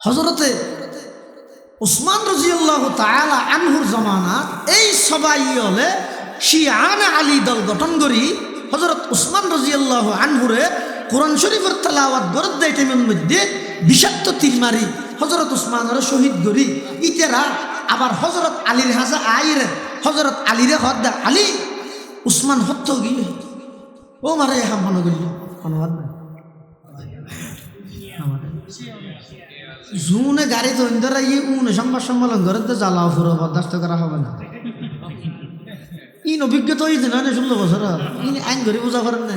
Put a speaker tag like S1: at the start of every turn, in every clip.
S1: হযরতে উসমান রাদিয়াল্লাহু তাআলা আনহুর জামানা এই সবাই হলে শিয়ানে আলী দল গঠন করি হযরত উসমান রাদিয়াল্লাহু আনহুরে কোরআন শরীফের তেলাওয়াত গরদ দেয় টাইমের মধ্যে বিষাক্ত তীর মারি হযরত উসমানের শহীদ করি ইতেরা আবার হযরত আলীর হাজা আইরে হযরত আলীরে হদ আলী উসমান হত্য গিয়ে ও মারে হাম মনে করি অনুবাদ জুনে গাড়ি তো ইন্দরা ইয়ে উনে সংবাদ সম্মেলন করে তো জ্বালাও পুরো বরদাস্ত করা হবে না ইন অভিজ্ঞতা হয়েছে না 16 বছর ইনি আইন ধরে বোঝা করেন না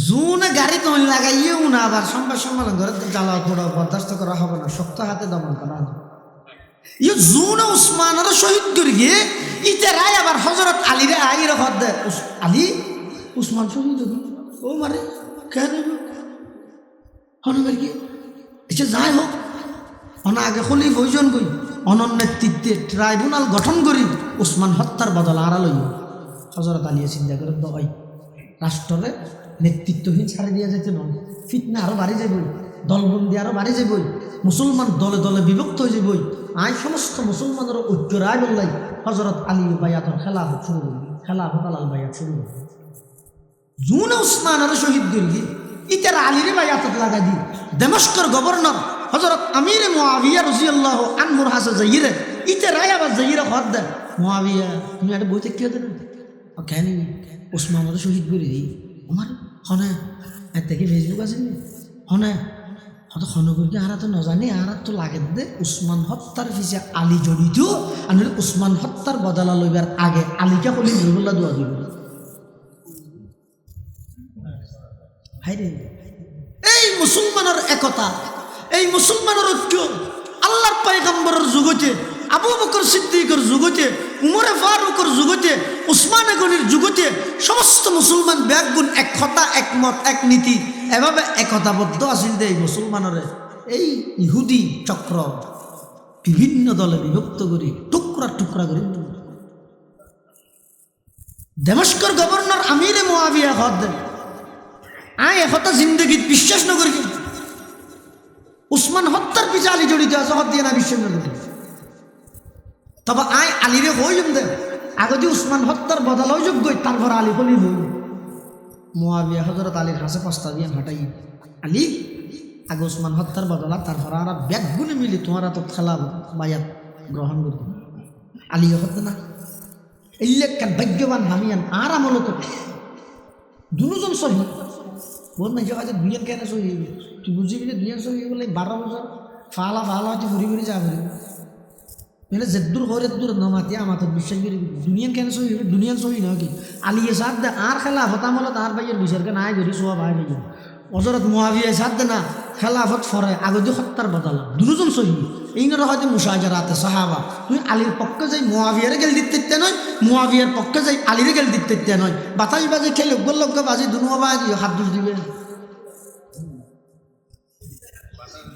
S1: জুনে গাড়ি তো লাগাইয়ে উনা আবার সংবাদ সম্মেলন করে তো জ্বালাও পুরো বরদাস্ত করা হবে না শক্ত হাতে দমন করা হবে ইয়ে জুনে উসমানের শহীদ করে গিয়ে ইতেরাই আবার হযরত আলীরে আইরে হদ দেয় আলী উসমান শহীদ ও মারে কেন হনবের কি এটা যাই হোক অনা আগে খলিফ হইজন কই অনন্য নেতৃত্বে ট্রাইব্যুনাল গঠন করি উসমান হত্যার বদল আড়াল হযরত আলী চিন্তা করে দবাই রাষ্ট্রের নেতৃত্বহীন ছাড়ে দিয়ে যেতে নয় ফিতনা আরো বাড়ি যাবই দলবন্দি আরো বাড়ি যাবই মুসলমান দলে দলে বিভক্ত হয়ে যাবই আই সমস্ত মুসলমানের ঐক্য রায় বললাই হযরত আলী বায়াতর খেলাফত শুরু করলি খেলাফত আলাল বায়াত শুরু করলি জুনে উসমানের শহীদ করি ইতারা আলীরে বায়াতত লাগাই দি দমস্কর গভর্নর হযরত আমির মুআবিয়া রাদিয়াল্লাহু আনহুর হাসে যাইরে ইতারাই আবার যাইরে হদ দেয় মুআবিয়া তুমি একটা বইতে কি হতে না কেন উসমানের শহীদ করে দি আমার হনে এর থেকে ফেসবুক আছে না হনে হয়তো খনগুরকে আরা তো নজানি আরা তো লাগে দে উসমান হত্যার পিছে আলী জড়িত আর উসমান হত্যার বদলা লইবার আগে আলীকে কলি জুরুল্লাহ দোয়া দিব এই মুসলমানের একতা এই মুসলমানের ঐক্য আল্লাহর পয়গম্বরের যুগতে আবু বকর সিদ্দিকের যুগতে উমরে ফারুকের যুগতে উসমান গনির যুগতে সমস্ত মুসলমান ব্যাগুণ এক কথা একমত এক নীতি এভাবে একতাবদ্ধ আছিল এই মুসলমানের এই ইহুদি চক্র বিভিন্ন দলে বিভক্ত করি টুকরা টুকরা করি দমস্কর গভর্নর আমিরে মুআবিয়া হদ আয় একথা জিন্দগিত বিশ্বাস নগর উসমান হত্যার পিছে আলী জড়িত আছে হদ দিয়ে না বিশ্বাস নগর তবে আয় আলীরে হইম দে আগে যে উসমান হত্যার বদল যোগ্য তারপর আলী হলি হইল মুআবিয়া হযরত আলীর কাছে প্রস্তাব দিয়ে হাঁটাই আলী আগে উসমান হত্যার বদলা তারপর আর ব্যাগগুলি মিলি তোমারা তো খেলা বায়াত গ্রহণ করতে আলী হত না এই লেখান ভাগ্যবান হামিয়ান আর আমল করতে দুজন সহি বল না যে দুনিয়ার কেন সহি তুই বুঝিবি যে দুনিয়ার সহি বলে 12 বছর ফালা ফালা হচ্ছে ঘুরি ঘুরি যাবে মানে যেদূর হরে দূর নমাতি আমার তো বিশ্বাস করি দুনিয়ার কেন সহি দুনিয়ার সহি নয় কি আলিয়ে সাথ দে আর খেলা হতামল তার ভাইয়ের বিচারকে নাই ধরি সোয়া ভাই ভাইয়া হযরত মুআবিয়া সাথ দে না খেলাফত ফরে আগে যে হত্যার বদলা দুজন সহি এই নর হয়তো মুশাজারাতে সাহাবা তুই আলীর পক্ষে যাই মুআবিয়ারে গেল দিতে নয় মুআবিয়ার পক্ষে যাই আলীরে গেল দিতে নয় বাতাস বাজে খেলে গোল্লকে বাজি দুনুয়া বাজি হাত দুল দিবে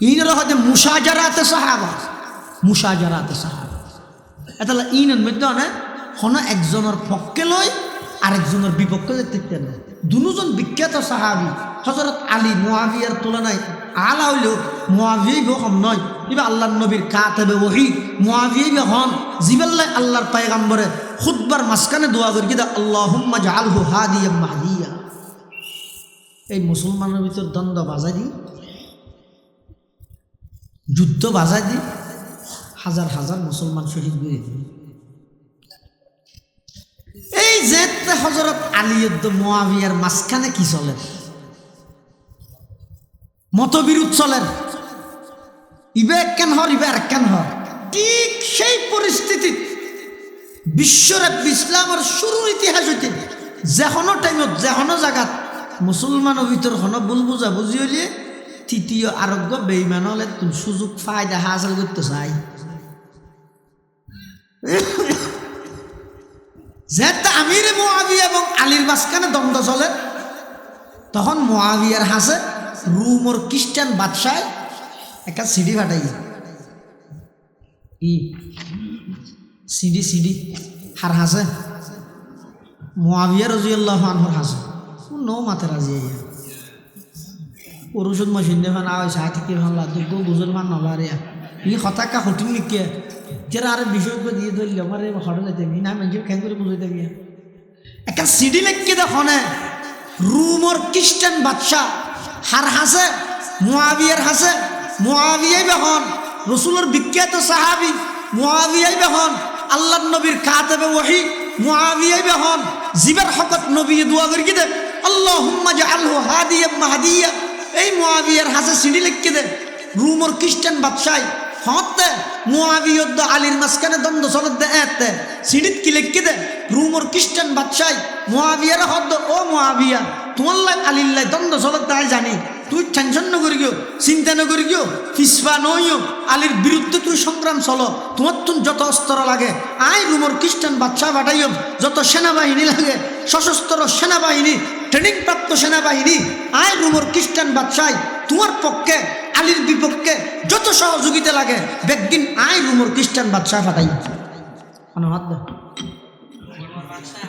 S1: এই নর হয়তো মুশাজারাতে সাহাবা এটা ইনের মধ্যে না হন একজনের পক্ষে লয় আরেকজনের বিপক্ষে যেতে না দুজন বিখ্যাত সাহাবি হযরত আলী মুআবিয়ার তুলনায় আলা হইলেও মুআবিয়াই কম নয় এবার আল্লাহর নবীর কাতেবে ওহী মুআবিয়াই হন জিবাল্লাহ আল্লাহর পয়গম্বরে খুতবার মাঝখানে দোয়া করি কিদা আল্লাহুম্মা জাআলহু হাদিয়াম মাহদিয়া এই মুসলমানের ভিতর দ্বন্দ্ব বাজাই দি যুদ্ধ বাজাই দি হাজার হাজার মুসলমান শহীদ করে দিল এই যে হযরত আলী মুআবিয়ার মাঝখানে কি চলে মতবিরোধ চলেন ইবে কেন হর ইবে আর কেন হর ঠিক সেই পরিস্থিতি বিশ্বর ইসলামের শুরুর ইতিহাস হইতে যেকোনো টাইমত যেকোনো জায়গাত মুসলমানের ভিতর হন ভুল বুঝা বুঝি হইলে তৃতীয় আরোগ্য বেইমান হলে তুমি সুযোগ ফায়দা হাসিল করতে চাই যেহেতু আমিরে মুআবিয়া এবং আলীর মাঝখানে দ্বন্দ্ব চলে তখন মুআবিয়ার হাসে রুমর খ্রিস্টান বাদশাহ একটা সিডি ফাটাই সিডি হার হাসে মুআবিয়া রাদিয়াল্লাহু আনহুর হাসে নো মাতে রাজি পুরুষত মশিন্দে ফান আওয়াই সাহ থেকে ফানলা দুগ্গ বুঝল ফান নবারিয়া ই হতাকা হটিং লিখিয়ে যারা আর বিষয় দিয়ে ধরল আমার হটে যেতে না মানুষের খেন করে বুঝাইতে গিয়ে একটা সিডি লিখিয়ে দেখনে রুমর খ্রিস্টান বাদশাহ হার হাসে মুআবিয়ার হাসে মুআবিয়াই বেহন রসুলের বিখ্যাত সাহাবি মুআবিয়াই বেহন আল্লাহর নবীর কাতেবে ওহী মুআবিয়াই বেহন জিবার হকত নবী দোয়া করি কি দে আল্লাহুম্মা জাআলহু হাদিয়াম মাহদিয়া এই মুআবিয়ার হাসে সিডি লিখিয়ে দে রুমর খ্রিস্টান বাদশাহ হতে মুআবিয়দ্দ আলীর মাঝখানে দ্বন্দ্ব চলত দে এতে সিডিত কি লিখি দে রুমর খ্রিস্টান বাদশাহ মুআবিয়ার হদ্দ ও মুআবিয়া তোমার লাই আলিল্লাই দ্বন্দ্ব চলত তাই জানি তুই টেনশন ন করি গিও চিন্তা ন করি গিও ফিসফা নইও আলীর বিরুদ্ধে তুই সংগ্রাম চলো তোমার তুন যত অস্ত্র লাগে আই রুমর খ্রিস্টান বাদশাহ বাটাইও যত সেনাবাহিনী লাগে সশস্ত্র সেনাবাহিনী ট্রেনিং প্রাপ্ত সেনাবাহিনী আই রুমর খ্রিস্টান বাদশাহ তোমার পক্ষে আলীর বিপক্ষে যত সহযোগিতা লাগে বেগদিন আই রুমর খ্রিস্টান বাদশাহ ফাটাই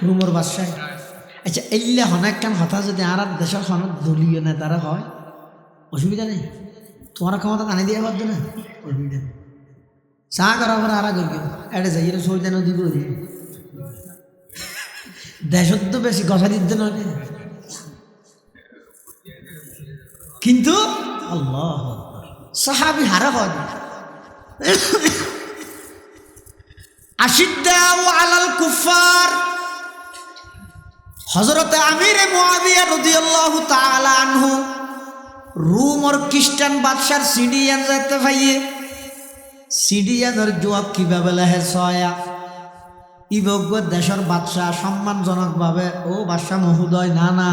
S1: রুমর বাদশাহ আচ্ছা এলে অনেক কান কথা যদি আর দেশের সনদ দলীয় নেতারা হয় অসুবিধা নেই তোমার ক্ষমতা টানি দিয়ে পারতো না অসুবিধা নেই চা করার পরে আর করি এটা যাই এটা সৌজা নদী করি দেশত তো বেশি গসা দিতে নয় কিন্তু আল্লাহ সাহাবি হারা হয় আশিদ্দাউ আলাল কুফার হযরতে আমির মুআবিয়া রাদিয়াল্লাহু তাআলা আনহু রুম আর খ্রিস্টান বাদশার সিডিয়ান যেতে ভাইয়ে সিডিয়ানের জবাব কিভাবে লেহে ছয়া ইবজ্ঞ দেশের বাদশাহ সম্মানজনকভাবে ও বাদশাহ মহোদয় না না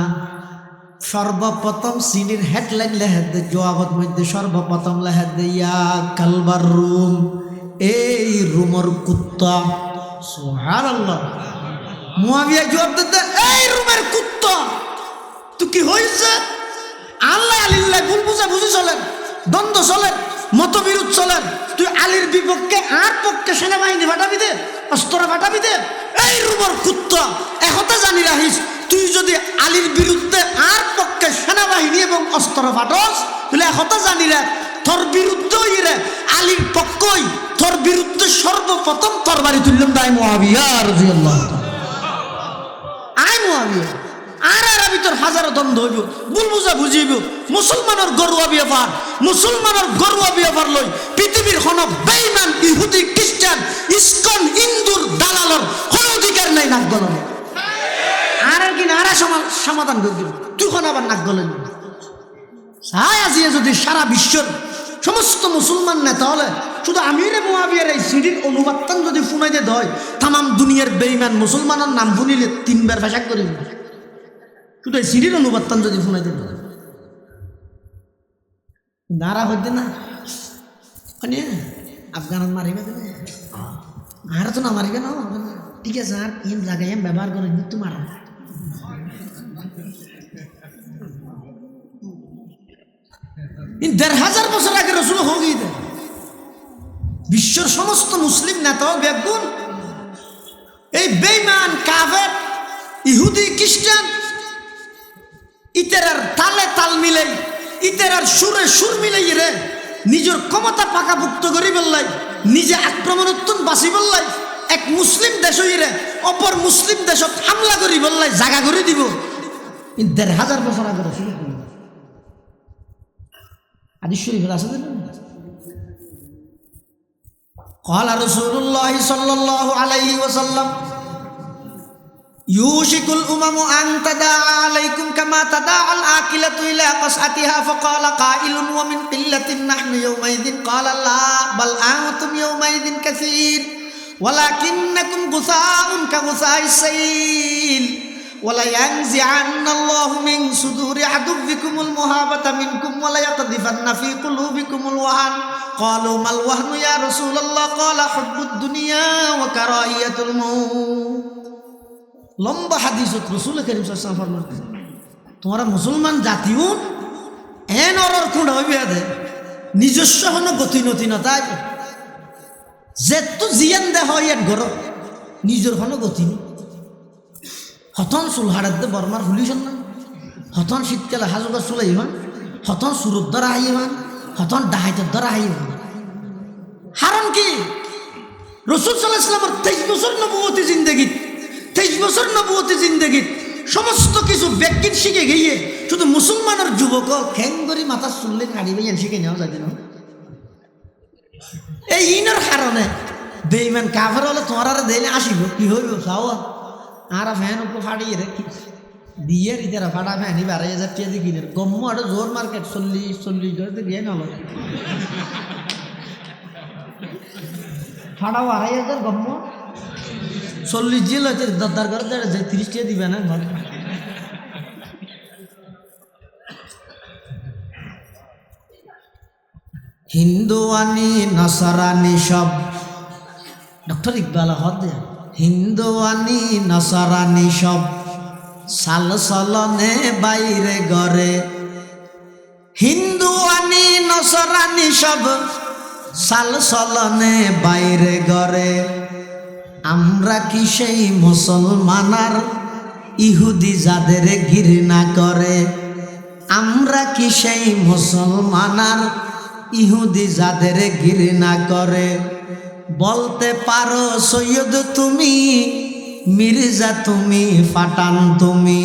S1: সর্বপ্রথম সিডির হেডলাইন লেহে দে জবাবত মধ্যে সর্বপ্রথম লেহে দে ইয়া কালবার রুম এই রুমর কুত্তা সুবহানাল্লাহ মুআবিয়া জবাব দিতে এই রুমের কুত্তা তুই কি হইছে আল্লাহ আলিল্লাহ ভুল বুঝা বুঝি চলেন দ্বন্দ্ব চলেন মতবিরোধ চলেন তুই আলীর বিপক্ষে আর পক্ষে সেনাবাহিনী ফাটাবি দে অস্ত্র ফাটাবি দে এই রুমর কুত্তা একথা জানি রাখিস তুই যদি আলীর বিরুদ্ধে আর পক্ষে সেনাবাহিনী এবং অস্ত্র ফাটস তাহলে একথা জানি রাখ তোর বিরুদ্ধেই রে আলীর পক্ষই তোর বিরুদ্ধে সর্বপ্রথম তরবারি তুললাম দায় মুআবিয়া রাদিয়াল্লাহু তাআলা আয় মুআবিয়া আর ভিতর হাজারো দ্বন্দ্ব হইব ভুল বুঝা বুঝিব মুসলমানের গরুয়া ব্যাপার মুসলমানের গরুয়া ব্যাপার লই পৃথিবীর কোন বেঈমান ইহুদি খ্রিস্টান ইসকন হিন্দুর দালালর কোন অধিকার নাই নাক গলানো আর কি না আর সমাধান করে দিব তুই কোন আবার নাক গলেন সায় আজিয়ে যদি সারা বিশ্বের সমস্ত মুসলমান নেতা হলে শুধু আমিরে মুআবিয়ার এই সিডির অনুবাদটান যদি ফুনাইতে দেয় তামাম দুনিয়ার বেঈমান মুসলমানের নাম শুনিলে তিনবার ভাষা করে শুধু এই সিডির অনুবাদটান যদি ফুনাইতে দেয় নারা হইতে না মানে আফগানত মারিবে দেবে আর তো না মারিবে না ঠিক আছে আর ইন লাগাই ব্যবহার করে মৃত্যু মারা ১,৫০০ বছর আগে রসুল হয়ে দেয় বিশ্বের সমস্ত মুসলিম নেতাও বেগুন এই বেঈমান কাফের ইহুদি খ্রিস্টান ইতেরার তালে তাল মিলাই ইতেরার সুরে সুর মিলাই রে নিজের ক্ষমতা পাকাভুক্ত করি বললাই নিজে আক্রমণোত্তর বাঁচি বললাই এক মুসলিম দেশ রে অপর মুসলিম দেশত হামলা করি বললাই জাগা করে দিব ১,৫০০ বছর আগে রসুল হাদিস শরীফে আছে না قال رسول الله صلى الله عليه وسلم يوشك الأمم أن تداعى عليكم كما تداعى الآكلة إلى قصعتها فقال قائل ومن قلة نحن يومئذ قال لا بل أنتم يومئذ كثير ولكنكم غثاء كغثاء السيل ولينزعن الله من صدور عدوكم المهابة منكم وليقذفن في قلوبكم الوهن قالوا ما الوهن يا رسول الله قال حب الدنيا وكراهية الموت লম্বা হাদিসত রাসূল করিম সাল্লাল্লাহু আলাইহি ওয়াসাল্লাম ফরমান তোমরা মুসলমান জাতিও এন অরর কোন হইবে দে নিজস্ব হন গতি নতি না তাই যেত জিয়ান দে হয় এক ঘর নিজের হন গতি হতন সুলহাড়াতে বর্মার হুলিশন না হতন শীতকালে হাজুকা চুলাই হন হতন সুরত দ্বারা আইমান হতন ডাহাইতের দ্বারা আইমান হারণ কি রাসূল সাল্লাল্লাহু আলাইহি ওয়াসাল্লামের 23 বছর নবুয়তি জিন্দেগিত 23 বছর নবুয়তি জিন্দেগিত সমস্ত কিছু ব্যাখ্যিত শিখে গিয়ে শুধু মুসলমানের যুবক খেঙ্গরি মাথা চুললে কাড়ি বেয়েন শিখে নেওয়া যায় না এই ইনের কারণে বেঈমান কাফের হলে তোমার আর দিলে আসিব কি হইব খাওয়া আর ফ্যান উপর ফাড়িয়ে রেখি দিয়ে রিতারা ফাটা ফ্যানি 12,000 টাকা দিয়ে কিনে গম্ম আরো জোর মার্কেট 40 করে দিয়ে নল ফাটাও 2,500 গম্ম 40 জিল হইতে দরদার করে যে 30 টাকা দিবে না ঘর হিন্দু আনি নাসারানি সব ডক্টর ইকবাল হদে হিন্দু আনি নাসারানি সব সাল সলনে বাইরে গড়ে হিন্দু আনি নাসারানি সব সাল সলনে বাইরে গড়ে আমরা কি সেই মুসলমানার ইহুদি যাদের ঘৃণা করে আমরা কি সেই মুসলমানার ইহুদি যাদের ঘৃণা করে বলতে পারো সৈয়দ তুমি মির্জা তুমি ফাটান তুমি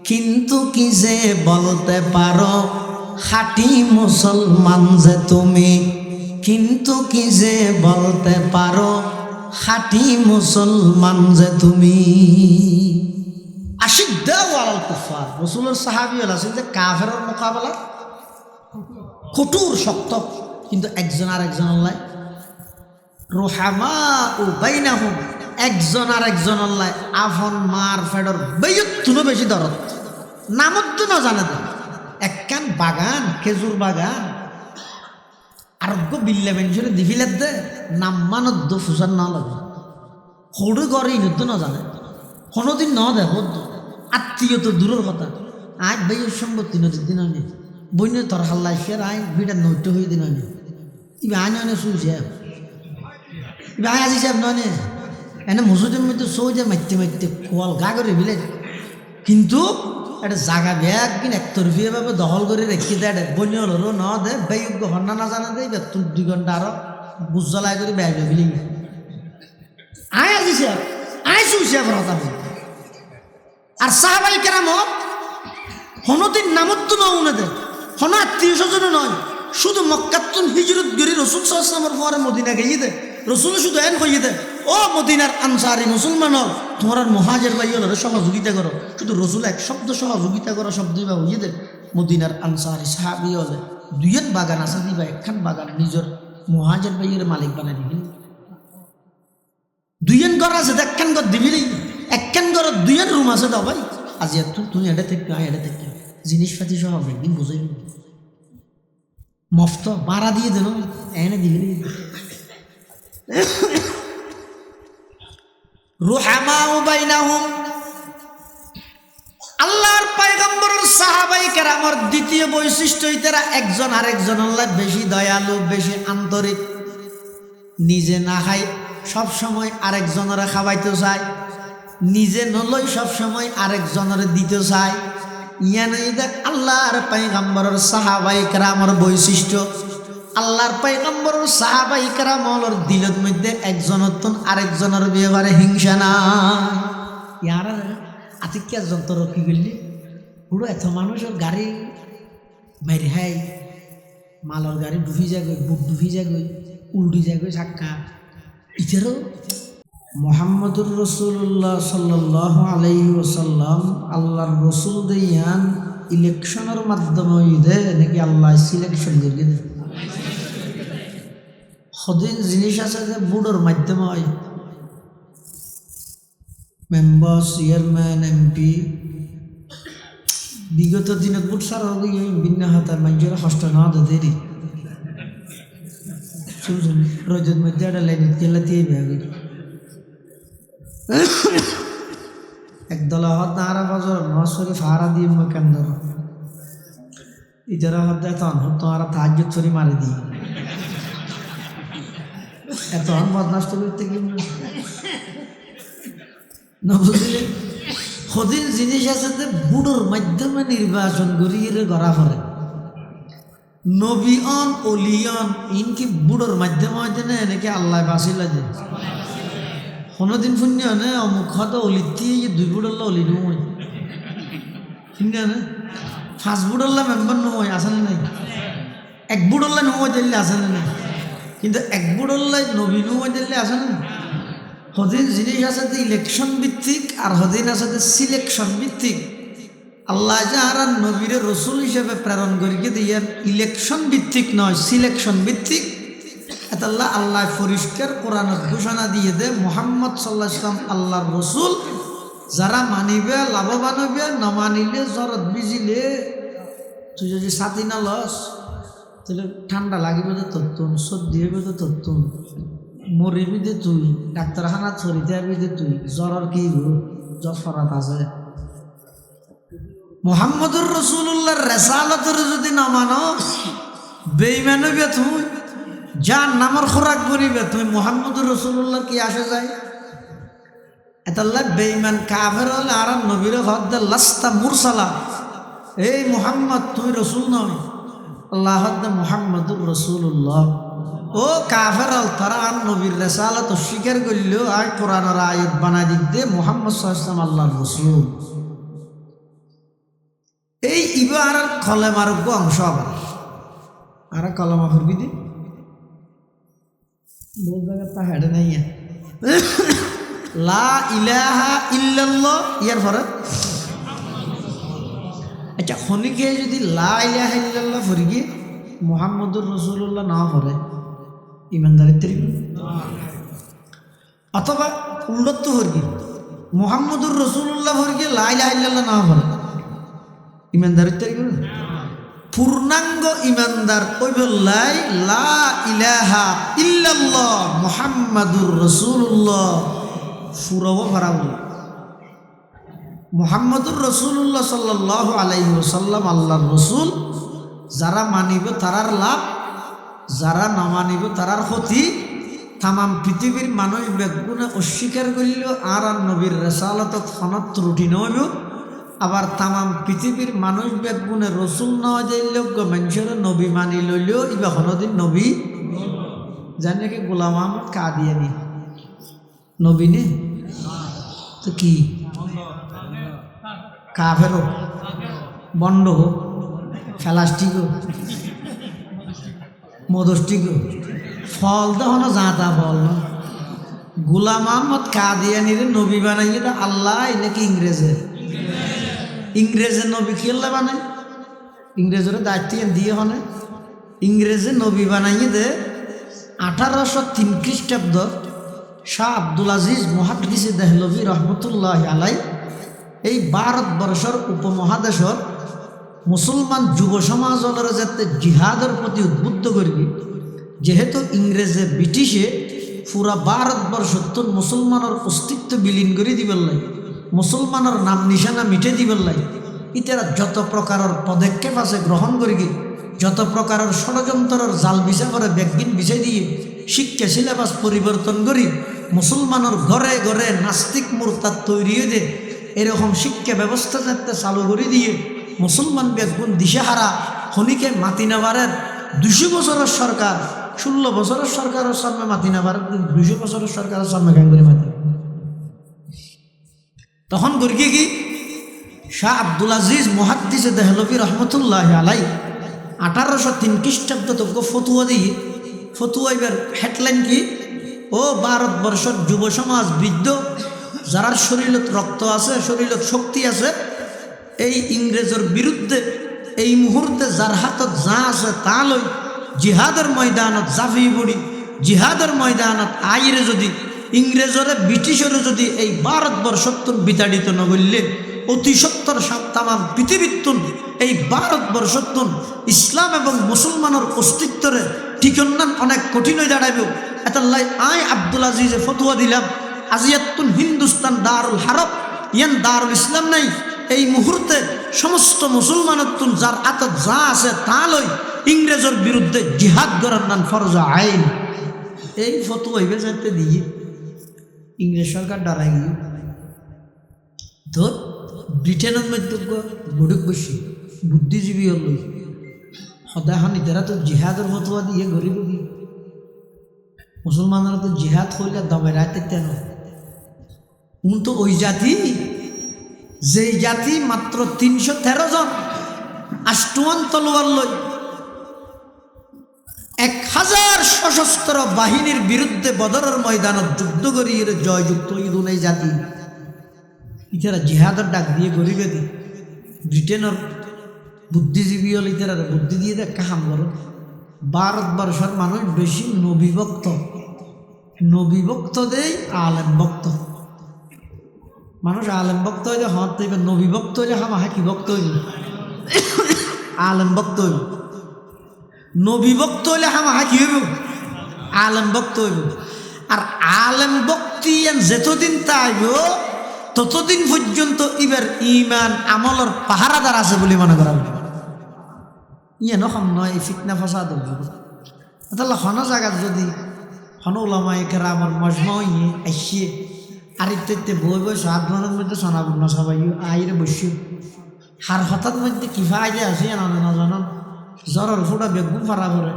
S1: কিন্তু কি যে বলতে পারো খাঁটি মুসলমান যে তুমি কিন্তু কি যে বলতে পারো খাঁটি মুসলমান যে তুমি আশিদ্দাউ আলাল কুফার রাসূলের সাহাবী আছেন যে কাফেরের মোকাবেলা কঠোর শক্ত কিন্তু একজন আর একজন আল্লাহ রুহামা ও বাইনাহুম একজন আর একজন আল্লাহ আফন মার ফেডর বেয়তুনো বেশি দরদ নামত না জানে তো একখান বাগান খেজুর বাগান আরোগ্য বিল্লা মেনশনে দিফিলের দে নাম মানদ্দ ফুসার না লাগে সৰু ঘরে ইনত না জানে কোনোদিন ন দেখো আত্মীয় তো দূরের কথা আজ বেয়ের সম্পত্তি নদীর দিন হয়নি বইন তোর হাল্লা ফের আই বিটা নৈট হয়ে দিন হয়নি ইবে আই নয় শুই সাহেব ইবে আই আজি সাহেব নয় এনে মসজিদের মধ্যে সৌ যে মারতে মারতে কোয়াল গা করে বিলে কিন্তু একটা জাগা ব্যাগ কিন একতরফিয়াভাবে দখল করে রেখে দেয় বন্য হলো ন দে বেয়োগ্য হন্না না জানা দেয় বেতন 2 ঘন্টা আরো বুঝলাই করে ব্যাগ বিলি আয় আজি সাহেব আয় শুই সাহেব কথা আর সাহাবাই কেরাম হনদিন নামত্ব না উনাদের হন আত্মীয় স্বজন নয় শুধু মক্কাতুন হিজরত গরি রাসূল সাল্লাল্লাহু আলাইহি ওয়াসাল্লামের পরে মদিনা গিয়ে দে রাসূল শুধু এন কইয়ে দে ও মদিনার আনসারি মুসলমান তোমরা মুহাজির ভাইয়েরা সহযোগিতা করো শুধু রাসূল এক শব্দ সহযোগিতা করো শব্দই বা হইয়ে দে মদিনার আনসারি সাহাবী হলে দুইয়ের বাগান আছে দিবা একখান বাগান নিজের মুহাজির ভাইয়ের মালিক বানাই দিবি দুইয়ের ঘর আছে একখান ঘর দিবি একখান ঘর দুইয়ের রুম আছে দাও ভাই আজ তুমি এটা থেকে আয় এটা থেকে জিনিসপাতি সহ একদিন বুঝাই মফত ভাড়া দিয়ে দেন এনে দিবি রুহামাউ বাইনাহুম আল্লাহর পয়গম্বরের সাহাবায়ে কেরামের দ্বিতীয় বৈশিষ্ট্য এরা একজন আরেকজনের লাগে বেশি দয়ালু বেশি আন্তরিক নিজে না খাই সব সময় আরেকজনের খাওয়াইতে চায় নিজে নলই সব সময় আরেকজনের দিতে চায় ইয়ানে আল্লাহর পয়গম্বরের সাহাবায়ে কেরামের বৈশিষ্ট্য আল্লাহর পয়গম্বরের সাহাবায়ে কেরামের দিলের মধ্যে একজনের তুন আরেকজনের ব্যাপারে হিংসা না ইয়ার আতিক্যা যন্ত্র কি করলি পুরো এত মানুষের গাড়ি মেরে হাই মালর গাড়ি ডুবি যাগই বুক ডুবি যাগই উল্টি যাগই চাক্কা ইতারও মুহাম্মদুর রাসূলুল্লাহ সাল্লাল্লাহু আলাইহি ওয়াসাল্লাম আল্লাহর রাসূল দেয়ান ইলেকশনের মাধ্যমে দে নাকি আল্লাহ সিলেকশন করে দেয় সদিন জিনিস আছে যে বুড়োর মাধ্যমে হয় মেম্বার চেয়ারম্যান এমপি বিগত দিনত বুট সার ভিন্ন হাতার মানুষের কষ্ট না দেরি রোজের মধ্যে একটা লাইন তেলাতেই ভাবে একদল হত নারা বজর নসরি ফারা দিয়ে কেন্দ্র ইজারা হত তোমারা তাহাজ্জুদ ছড়ি মারি দিয়ে এত বদনাষ্ট করতে কি না বুঝলে সদিন জিনিস আছে যে বুড়োর মাধ্যমে নির্বাচন করি গড়া করে নবীন অলিয়ন ইনকি বুড়োর মাধ্যমে হয়েছে না নাকি আল্লাহ বাসিল আছে কোনোদিন শুনি না অমুক হয়তো অলিতি দুই বুড়ল্লা অলি নয় শুনি না পাঁচ বুড়ল্লা মেম্বার নয় আসেন নাই এক বুড়ল্লা নয় দিল্লি আসেন না কিন্তু এক বুড়ল্লাই নবী নয় দিল্লি আসেন না হদিন জিনিস আছে যে ইলেকশন ভিত্তিক আর হদিন আছে যে সিলেকশন ভিত্তিক আল্লাহ যে আর নবীরে রসুল হিসেবে প্রেরণ করিকে দিয়ে ইলেকশন ভিত্তিক নয় সিলেকশন ভিত্তিক আল্লাহ আল্লাহ পরিষ্কার কোরআনের ঘোষণা দিয়ে দে মুহাম্মদ সাল্লাল্লাহু আলাইহি ওয়াসাল্লাম আল্লাহর রসুল যারা মানিবে লাভবান হইবে না মানিলে জরত বিজিলে তুই যদি ছাতি না লস তাহলে ঠান্ডা লাগিবে তো তত্তুন সর্দি হইবে তো তত্তুন মরিবি যে তুই ডাক্তারখানা ছড়িতে আসবি যে তুই জ্বরের কি জফরাত আছে মুহাম্মদুর রাসূলুল্লাহর রিসালাতের যদি না মানো বেঈমান হইবে তুই যার নামের খোরাক করিবে তুমি মুহাম্মদুর রাসূলুল্লাহর কি আসে যায় এতাল্লাহ বেঈমান কাফের হলে আর নবীর হদ্দে লাস্তা মুরসালা এই মুহাম্মদ তুমি রসুল নয় আল্লাহ হদ্দে মুহাম্মদুর রাসূলুল্লাহ ও কাফের হল তারা আর নবীর রিসালাত অস্বীকার করলেও আর কোরআনের আয়াত বানাই দিক দে মুহাম্মদ সাল্লাল্লাহু আলাইহি ওয়াসাল্লাম আল্লাহর রাসূল এই ইবার কলেমার অংশ আবার আর কলমা ফুরবি দি বলতে তা হেডে নাই লা ইলাহা ইল্লাল্লাহ ইয়ার পরে আচ্ছা খনিকে যদি লা ইলাহা ইল্লাল্লাহ ফুরি গিয়ে মুহাম্মদুর রাসূলুল্লাহ না পড়ে ইমানদারির তরিকা অথবা উল্লত ফুরগি মুহাম্মদুর রাসূলুল্লাহ ফুরি গিয়ে লা ইলাহা ইল্লাল্লাহ না পড়ে ইমানদারির তরিকা পূর্ণাঙ্গ ইমানদার ওই বললাই লা ইলাহা ইল্লাল্লাহ মুহাম্মাদুর রাসূলুল্লাহ ফুরাব ফারাব মুহাম্মাদুর রাসূলুল্লাহ সাল্লাল্লাহু আলাইহি ওয়াসাল্লাম আল্লাহর রাসূল যারা মানিবে তারার লাভ যারা না মানিবে তারার ক্ষতি তামাম পৃথিবীর মানুষ বেগুনে অস্বীকার করিল আর নবীর রিসালাত খনত ত্রুটি নইল আবার তামাম পৃথিবীর মানুষ বেগুনে রসুল নয় যাইলেও মানুষের নবী মানি লইলেও ইবা কোনোদিন নবী জানি কি গোলাম আহমদ কাদিয়ানি নবী নে তো কি কাফের হোক বন্ড হোক ফেলাস্টিক হোক মদস্টিক হোক ফল তখন যাতা ফল না গোলাম আহমদ কাদিয়ানির নবী বানাইলে আল্লাহ নাকি ইংরেজের নবী খেললে বানাই ইংরেজের দায়িত্ব দিয়ে হনে ইংরেজের নবী বানাইয়ে দে 1803 খ্রিস্টাব্দ শাহ আব্দুল আজিজ মুহাদ্দিস দেহলভী রহমতুল্লাহ আলাই এই ভারতবর্ষের উপমহাদেশর মুসলমান যুব সমাজের যাতে জিহাদের প্রতি উদ্বুদ্ধ করবি যেহেতু ইংরেজে ব্রিটিশে পুরা ভারতবর্ষত্তর মুসলমানের অস্তিত্ব বিলীন করে দিবেন লাই মুসলমানের নাম নিশানা মিটে দিবেন লাই ইতারা যত প্রকারের পদক্ষেপ আছে গ্রহণ করি যত প্রকারের ষড়যন্ত্রের জাল বিছা করে ব্যাগিন বিছাই দিয়ে শিক্ষা সিলেবাস পরিবর্তন করি মুসলমানের ঘরে ঘরে নাস্তিক মুরতাদ তৈরি হয়ে দে এরকম শিক্ষা ব্যবস্থা যাতে চালু করে দিয়ে মুসলমান ব্যাগুন দিশেহারা খনিকে মাতিনাবারের 200 বছরের সরকার 16 বছরের সরকারের সামনে মাতিনাবারের 200 বছরের সরকারের সামনে গান করে মাতি তখন গর্গে কি শাহ আব্দুল আজিজ মুহাদ্দিস দেহলভী রহমতুল্লাহ আলাই 1803 খ্রিস্টাব্দ তজ্ঞ ফতুয়া দিয়ে ফতুয়া এবার হেডলাইন কি ও ভারতবর্ষের যুব সমাজ বৃদ্ধ যারা শরীরত রক্ত আছে শরীরত শক্তি আছে এই ইংরেজের বিরুদ্ধে এই মুহূর্তে যার হাতত যা আছে তা লই জিহাদের ময়দানত জাফি পড়ি জিহাদের ময়দানত আইরে যদি ইংরেজরে ব্রিটিশরে যদি এই ভারতবর্ষত্তর বিতাড়িত নগরলে অতি সত্তর তামাম পৃথিবীত্তন এই ভারতবর্ষত্তন ইসলাম এবং মুসলমানের অস্তিত্বরে ঠিকন্নান অনেক কঠিন হয়ে দাঁড়াইব এতাল্লাই আয় আব্দুল আজিজে ফতুয়া দিলাম আজিয়াত্তুন হিন্দুস্তান দারুল হারব ইয়ান দারুল ইসলাম নাই এই মুহূর্তে সমস্ত মুসলমানত্তুন যার আতত যা আছে তা লই ইংরেজের বিরুদ্ধে জিহাদ করার নাম ফরজ আইন এই ফতুয়া হইবে যাতে দিয়ে ইংরেজ সরকার ডারাই গিয়ে ব্রিটেনের মধ্যে গড়ুক বসি বুদ্ধিজীবী হল সদায় এখন ইতারা তো জিহাদের ফতোয়া দিয়ে গরিব দিয়ে মুসলমানরা তো জিহাদ হইলে দমে রাতে কেন তো ওই জাতি যেই জাতি মাত্র 313 জন আষ্টুয়ান তলোয়ার লই 1000 সশস্ত্র বাহিনীর বিরুদ্ধে বদরের ময়দানত যুদ্ধ করিয়ে জয়যুক্ত ইদুন এই জাতি ইতারা জিহাদের ডাক দিয়ে গরিবে দি ব্রিটেনের বুদ্ধিজীবী হল ইতারা বুদ্ধি দিয়ে দেখ কাম করো ভারতবর্ষের মানুষ বেশি নবীভক্ত দেয় আলেম ভক্ত মানুষ আলেম ভক্ত হইলে হত হইবে নবীভক্ত হইলে হামা কি ভক্ত হইল আলেম ভক্ত হইব নবী ভক্ত হইলে হামা কি হইব আলেম ভক্ত হইব আর আলেম ভক্তি যেতদিন তাইব ততদিন পর্যন্ত ইবার ইমান আমলের পাহারাদার আছে বলে মনে করা ইয়ে নখন নয় এই ফিতনা ফসাদ তাহলে হন জায়গাত যদি হন ওলামায়ে কেরামের মজমা হইয়ে আসিয়ে আর ইত্যাদি বই বই সাধারণের মধ্যে শোনাব না সবাই আইরে বসি হার হঠাৎ মধ্যে কি ফায়দা আছে না জানো জ্বরের ফোটা বেগুন ফারা করে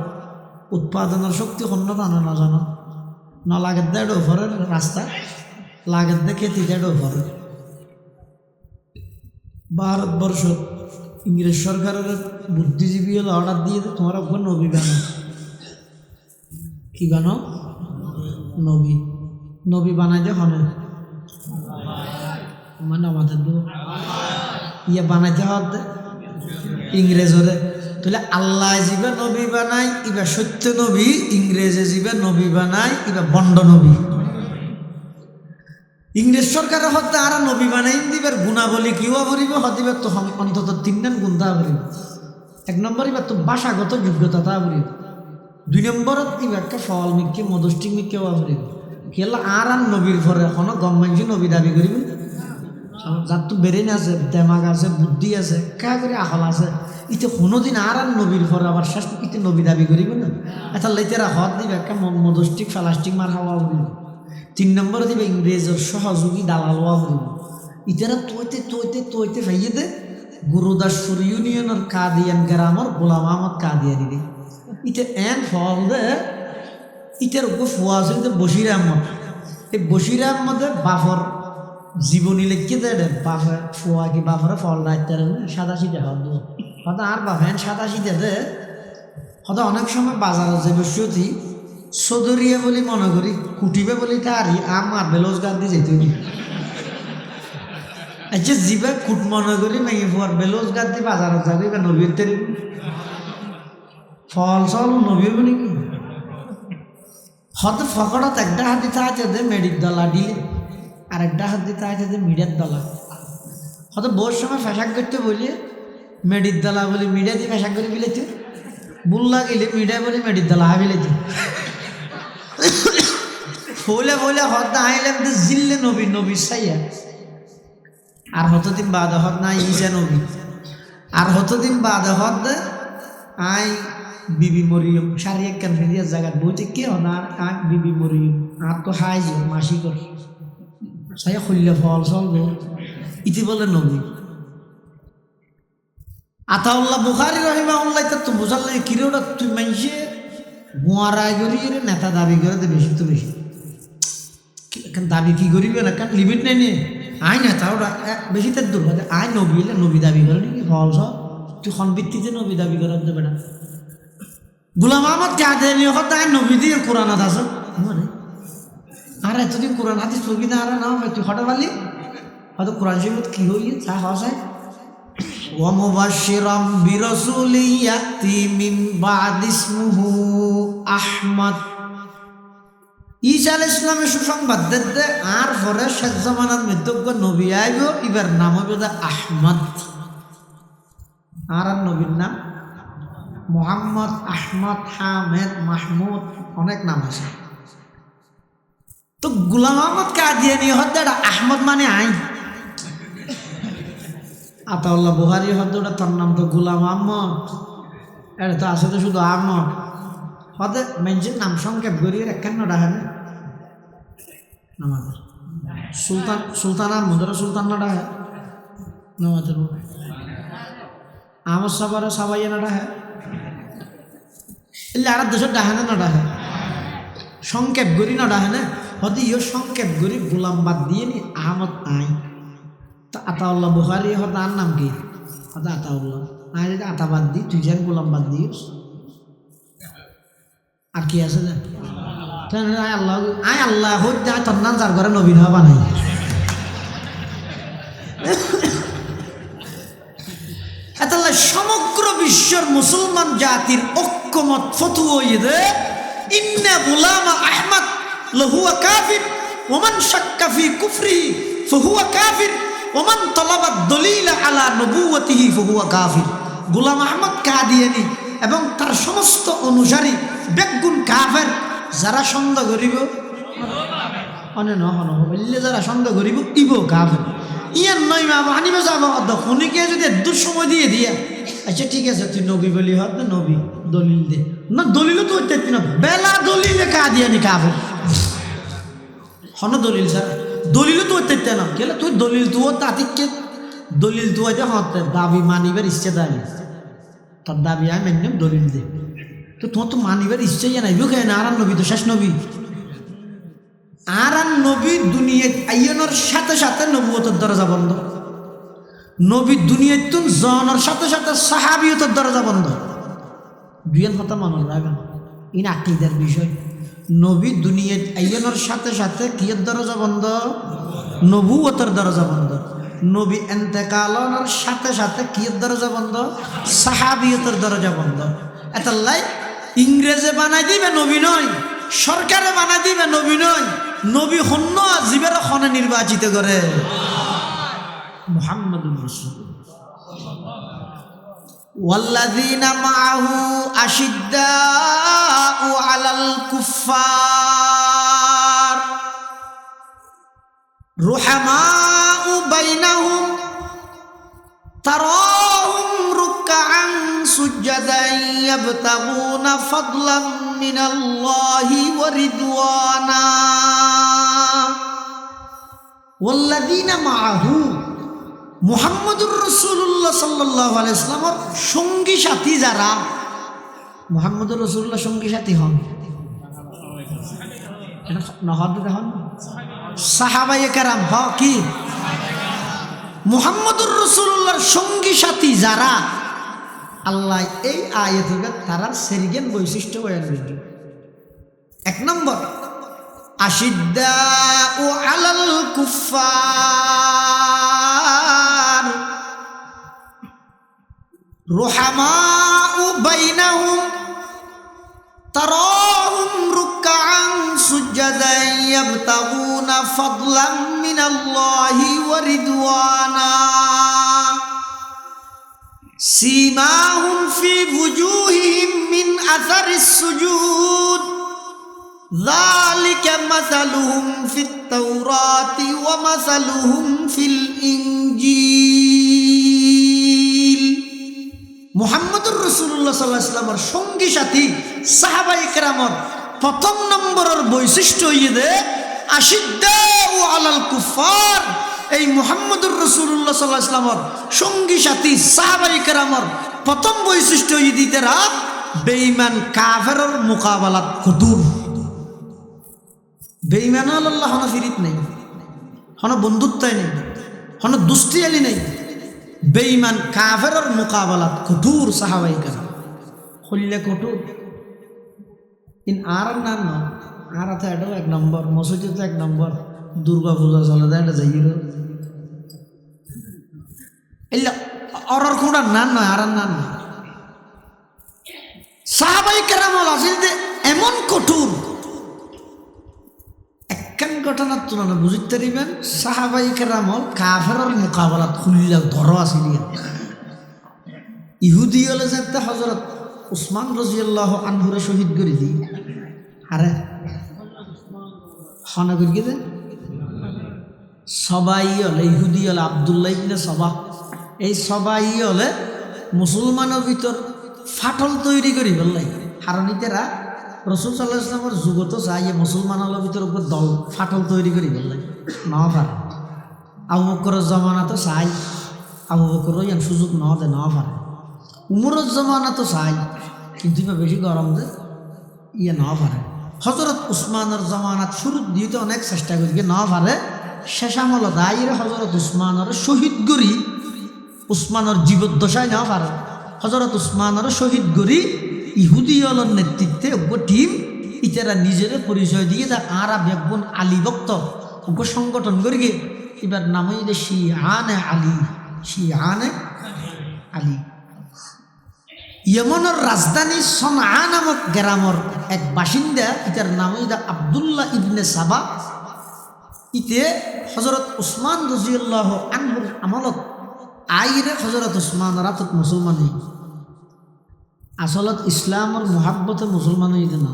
S1: উৎপাদনের শক্তি উন্নত আনে না জানো না লাগের দেয় ওপরের রাস্তা লাগের দে খেতে দেয় ওপরে ভারতবর্ষ ইংরেজ সরকারের বুদ্ধিজীবী হলে অর্ডার দিয়ে তোমার ওপর নবী বানো কি বানো নবী বানাই দে হনে মানে আমাদের ইয়ে বানাইতে হবে ইংরেজরে তাহলে আল্লাহ জীবে নবী বানাই ইবা সত্য নবী ইংরেজে জীবে নবী বানাই ইবা বন্ড নবী ইংরেজ সরকারের হতে আর নবী বানাই দিবার গুণাবলী কিও ভরিব হদিবার তো অন্তত 3 গুণ তা ভরিব 1 নম্বর এবার তো ভাষাগত যোগ্যতা তা ভরিব 2 নম্বরত ইবারকে ফল মিকে মদষ্টিক মিকে ভরিব কেলা আর নবীর পরে এখনো গভর্নমেন্ট নবী দাবি করিব যার তো বেরেন আছে দেমাগ আছে বুদ্ধি আছে কা করে আহল আছে ইতে কোনোদিন আর নবীর পরে আবার শেষ ইতে নবী দাবি করিব না এটা লাইতেরা হদ দিবে একটা মদষ্টিক ফ্লাস্টিক মার হাওয়া উড়িব 3 নম্বর দিবে ইংরেজের সহযোগী দালাল হওয়া উড়িব ইতারা তৈতে ভাইয়ে দে গুরুদাসপুর ইউনিয়নের কাদিয়ান গ্রামের গোলাম আহমদ কাদিয়ানি দে ইতে এন ফল দে ইটার উপর ফুয়া আছে বশির আহমদ এই বশির আহমদের বাফর জীবনী লিখে দেয় বাফা ফুয়া কি বাফরে ফল রাইতে সাদা সিটে হদ হয়তো আর বাফেন সাদা সিটে দে হয়তো অনেক সময় বাজারে যে বসতি চৌধুরীয়া বলে মনে করি কুটিবে বলি তারই আমার বেলোজগার দিয়ে যেতে আচ্ছা জিবা কুট মনে করি মেয়ে ফুয়ার বেলোজগার দিয়ে বাজারে যাবে বা নবীর তেরি ফল চল নবী বলি কি হয়তো ফকড়ত একটা হাত দিতে আছে দে মেডির দলা দিলে আর একটা হাত দিতে আছে যে মিডিয়ার দলা হয়তো বহু সময় ফ্যাশাক করতে বলি মেডির দলা বলি মিডিয়া দিয়ে ফ্যাশাক করে বিলেছে বুল্লা গেলে মিডিয়া বলি মেডির দলা বিলেছে ফলে হয়তো আইলাম তো জিল্লে নবী সাইয়া আর হতদিন বাদ হত না ইসা নবী আর হতদিন বাদ হত আই বিবি মরিয়ম সারি একখান ফেরিয়ার জায়গায় বইতে কে না আর বিবি মরিয়ম আর তো হাই যে মাসি কর সাইয়া খুললে ফল চলবে ইতি বলে নবী আতাউল্লাহ বুখারী রাহিমাহুল্লাহ তো বুঝালে কিরে ওটা তুই মাইসে গোয়ারায় করি নেতা দাবি করে দে বেশি তো বেশি দাবি কি করিবে না কারণ লিমিট নেই নে আই নেতা ওটা বেশি তার দূর আই নবী এলে নবী দাবি করে নাকি ফল সব তুই ভিত্তিতে নবী দাবি করার দেবে না গোলাম আহমদ কাদিয়ানী হতে আই নবী দিয়ে কোরআন আছে মানে আর এতদিন কোরআন হাদিস পড়বি না আর না তুই হঠাৎ পারলি হয়তো কোরআন শরীফ কি হই চা হওয়া যায় ومبشرا برسول يأتي من بعد اسمه أحمد ঈসা আলাইহিস সালামের সুসংবাদ দিতে আর পরে শেষ জামানার মৃত্যুজ্ঞ নবী আইব এবার নাম হবে আহমদ আর নবীর নাম মোহাম্মদ আহমদ হামেদ মাহমুদ অনেক নাম আছে তো গোলাম আহমদ কাদিয়ানী হতে আহমদ মানে আইন আতাউল্লাহ বুখারী হদ্দটা তার নাম তো গোলাম আহমদ এটা তো আছে তো শুধু আহমদ হতে মেনজির নাম সংক্ষেপ করিয়ে একখান ডাহে না আমাদের সুলতান আহমদের সুলতান না ডাহে আমাদের আহমদ সাবারে সাবাইয়া না ডাহে এলে আর দেশের ডাহে না ডাহে সংক্ষেপ করি না ডাহে না হয়তো ইয়ে সংক্ষেপ করি গোলাম বাদ দিয়ে নি আহমদ আই তা আতাউল্লাহ বুখারি হয়তো আর নাম কি হয়তো আতাউল্লাহ আই যদি আতা বাদ দিই তুই যার গোলাম বাদ দিস আর কি আছে না আই আল্লাহ হোক যা তোর নাম যার ঘরে নবীন হওয়া বানাই সমগ্র বিশ্বের মুসলমান জাতির ঐক্যমত ফতোয়া ইদে ইন্না গুলাম আহমদ লাহুয়া কাফির ওয়া মান শাক্কা ফি কুফরিহি ফাহুয়া কাফির ওয়া মান তালাবা দলিল আলা নবুওয়াতিহি ফাহুয়া কাফির। গোলাম আহমদ কাদিয়ানী এবং তার সমস্ত অনুসারী বেগুন কাফের। যারা সন্দেহ করিব অনে নহন বললে যারা সন্দেহ করিব ইব কাফের। ইয়ার নয় মা আনিবে যাবো খনিকে যদি দূর সময় দিয়ে দিয়া আচ্ছা ঠিক আছে তুই নবী বলি হত না নবী দলিল দে না দলিলও তো হইতে না বেলা দলিলে কাদিয়ানী কাফের হন দলিল স্যার দলিলও তো হইতে না গেলে তুই দলিল তুও তাতিককে দলিল তুই হতে দাবি মানিবার ইচ্ছে দাবি তোর দাবি আমি মেনে দলিল দে তো তোমার তো মানিবার ইচ্ছে জানাইব কেন আর নবী তো শেষ নবী আর নবী দুনিয়ায় আইয়নের সাথে সাথে নবুয়তের দরজা বন্ধ। নবী দুনিয়ায় তুন জনের সাথে সাথে সাহাবিয়তের দরজা বন্ধ। দুইয়ের কথা মনে রাখবেন ইন আকীদার বিষয়। নবী দুনিয়ায় আইয়নের সাথে সাথে কিয়ের দরজা বন্ধ? নবুয়তের দরজা বন্ধ। নবী ইন্তেকালের সাথে সাথে কিয়ের দরজা বন্ধ? সাহাবিয়তের দরজা বন্ধ। এতাল্লাই ইংরেজে বানাই দিবে নবী নয়, সরকারে বানাই দিবে নবী নয়, নবী হন্য জীবের খনে নির্বাচিত করে মুহাম্মাদুর রাসূলুল্লাহ। ওয়াল্লাযীনা মাআহু আশিদ্দাউ আলাল কুফফার রুহামাউ বাইনাহুম তারাহুম রুকআন সুজদান ইয়াবতাগুনা ফাদলাম মিনাল্লাহি ওয়া রিদওয়ানা। ওয়াল্লাযীনা মাআহু মুহাম্মাদুর রাসূলুল্লাহ সাল্লাল্লাহু আলাইহি ওয়াসাল্লামের সঙ্গী সাথী যারা, মুহাম্মাদুর রাসূলুল্লাহ সঙ্গী সাথী হন এটা নহদ হন সাহাবায়ে কেরাম হ কি মুহাম্মাদুর রাসূলুল্লাহর সঙ্গী সাথী যারা, আল্লাহ এই আয়াতে তারা সেরিগেন বৈশিষ্ট্য বয়ান করবে। এক নম্বর আশিদ্দাউ আলাল কুফফার রুহামাউ বাইনাহুম তারাহুম রুকআন সুজদান ইয়াবতাগুনা ফাদলাম মিনাল্লাহি ওয়া রিদওয়ানা সীমাহুম ফি ওয়ুজুহিহিম মিন আসারিস সুজুদ যালিকা মাসালুহুম ফিত তাওরাতি ওয়া মাসালুহুম ফিল ইনজিল। মুহাম্মাদুর রাসূলুল্লাহ সাল্লাল্লাহু আলাইহি ওয়াসাল্লামের সঙ্গী সাথী সাহাবায়ে কেরামের প্রথম নম্বরের বৈশিষ্ট্য হইছে আশিদ্দাউ আলাল কুফফার। এই মুহাম্মাদুর রাসূলুল্লাহ সাল্লাল্লাহু আলাইহি ওয়াসাল্লামের সঙ্গী সাথী সাহাবায়ে কেরামের প্রথম বৈশিষ্ট্য হইছে তারা বেঈমান কাফেরের মোকাবেলাত কঠোর। বেঈমান আল্লাহ হনা ফিরিত নাই, হনা বন্ধুত্বই নেই, হনা দুষ্টিয়ালি নেই। বেঈমান কাফেরের মোকাবেলাত কঠোর সাহাবায়ে কেরাম হইলে কঠোর। ইন আর না না আর আছে এটাও এক নম্বর, মসজিদে তো এক নম্বর, দুর্গা পূজা চলে যায় এটা যাইল এলা অরার কোনটা নান নয় আর নান না। সাহাবায়ে কেরাম আছিল যে এমন কঠোর, একখান ঘটনার তুলনা বুঝতে পারিবেন। সাহাবায়ে কেরাম কাফেরের মোকাবেলাত খুললে ধর আছিল। ইহুদি হলে যে হযরত উসমান রাদিয়াল্লাহু আনহুরে শহীদ করে দিই আরে হনা করি যে সবাই হলে ইহুদি হলে আব্দুল্লাহ ইবনে সাবা, এই সবাই হলে মুসলমানের ভিতর ফাটল তৈরি করি বললাই। হারণিতেরা রাসূল সাল্লাল্লাহু আলাইহি ওয়াসাল্লামের যুগত চাই মুসলমানের ভিতর উপর দল ফাটল তৈরি করি বললাই না পারে। আবু বকরের জমানা তো চাই, আবু বকর সুযোগ না দে না পারে। উমরের জমানা তো চাই কিন্তু বেশি গরম যে ইয়ে না পারে। হজরত উসমানের জমানাত শুরুত দিতে অনেক চেষ্টা করি না পারে। শেষ আমল দায়ের হজরত উসমানের শহীদ গরি উসমানের জীবদ্দশায় না পারে। হজরত উসমানের শহীদ গরি ইহুদি হলর নেতৃত্বে টিম ইতারা নিজের পরিচয় দিয়ে তা আরা বেগুন আলী ভক্ত সংগঠন করি গে এবার নাম হইলে শিআনে আলী, শিআনে আলী। ইয়েমনের রাজধানী সনআ নামক গ্রামের এক বাসিন্দা ইতার নাম হইলে আব্দুল্লাহ ইবনে সাবা। ইতে হজরত উসমান রাদিয়াল্লাহু আনহুর আমলত আইরে হজরত উসমান রাতত মুসলমান হই। আসলত ইসলামের মোহাব্বতে মুসলমান হইতে না,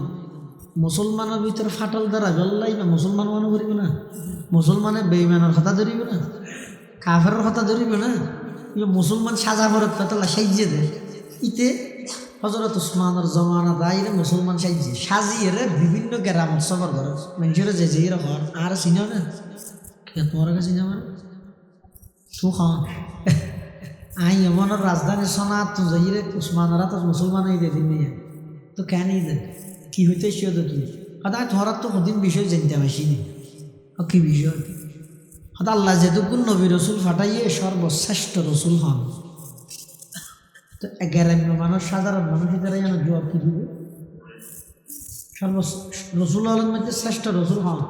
S1: মুসলমানের ভিতরে ফাটল দ্বারা গল্লাই না মুসলমান মনে করিব না, মুসলমানের বেঈমানের কথা ধরিব না, কাফেরের কথা ধরিব না, মুসলমান সাজা ভরত পেতলা সাইজে দেয়। ইতে হজরত উসমানের জমানা দাইরে মুসলমান সাজিয়ে বিভিন্ন গ্রামের সবার ঘর মানুষের যে যে ঘর আর চিনাও না তোমার কাছে চিনা মানে তু খাওয়া আই এমনের রাজধানী সোনা তো যাইরে উসমানরা তো মুসলমান হয়ে দিন নিয়ে তো কেন দে কি হইতে শিও তো তুই হয়তো তোমার তো কদিন বিষয় জানতে পারছিনি কি বিষয় হয়তো আল্লাহ যেটুকুন নবী রসুল ফাটাইয়ে সর্বশ্রেষ্ঠ রসুল হন। তো গ্রাম্য মানুষ সাধারণ মানুষ এটারা যেন জবাব কি দিবে রসুল হলেন মধ্যে শ্রেষ্ঠ রসুল হন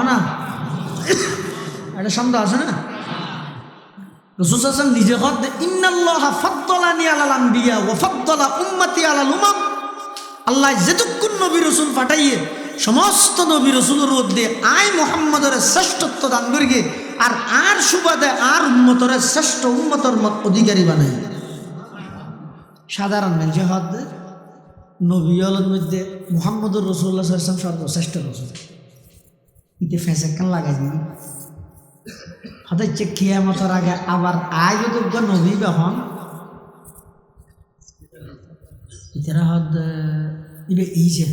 S1: না এটা সন্দেহ আছে না। রসুল হাসান নিজে হদ ইন্নাল্লাহা ফাদ্দালানি আলাল আম্বিয়া ওয়া ফাদ্দালা উম্মতি আলাল উমাম। আল্লাহ যেটুকুন নবী রসুল পাঠাইয়ে সমস্ত নবী রসুলের মধ্যে আয় মুহাম্মদের শ্রেষ্ঠত্ব দান করিয়ে আর সুবাদে আর উম্মতরে শ্রেষ্ঠ উম্মতর অধিকারী বানাই। সাধারণ মানুষের হদ নবী আলোর মধ্যে মুহাম্মদুর রাসূলুল্লাহ সাল্লাল্লাহু আলাইহি ওয়াসাল্লাম সর্বশ্রেষ্ঠ রসুল। ইতে ফেসেকান লাগাই দিবি হচ্ছে কিয়ামতের আগে আবার আয় যোগ্য নবী যখন ইতারা হদ ইবে ইসে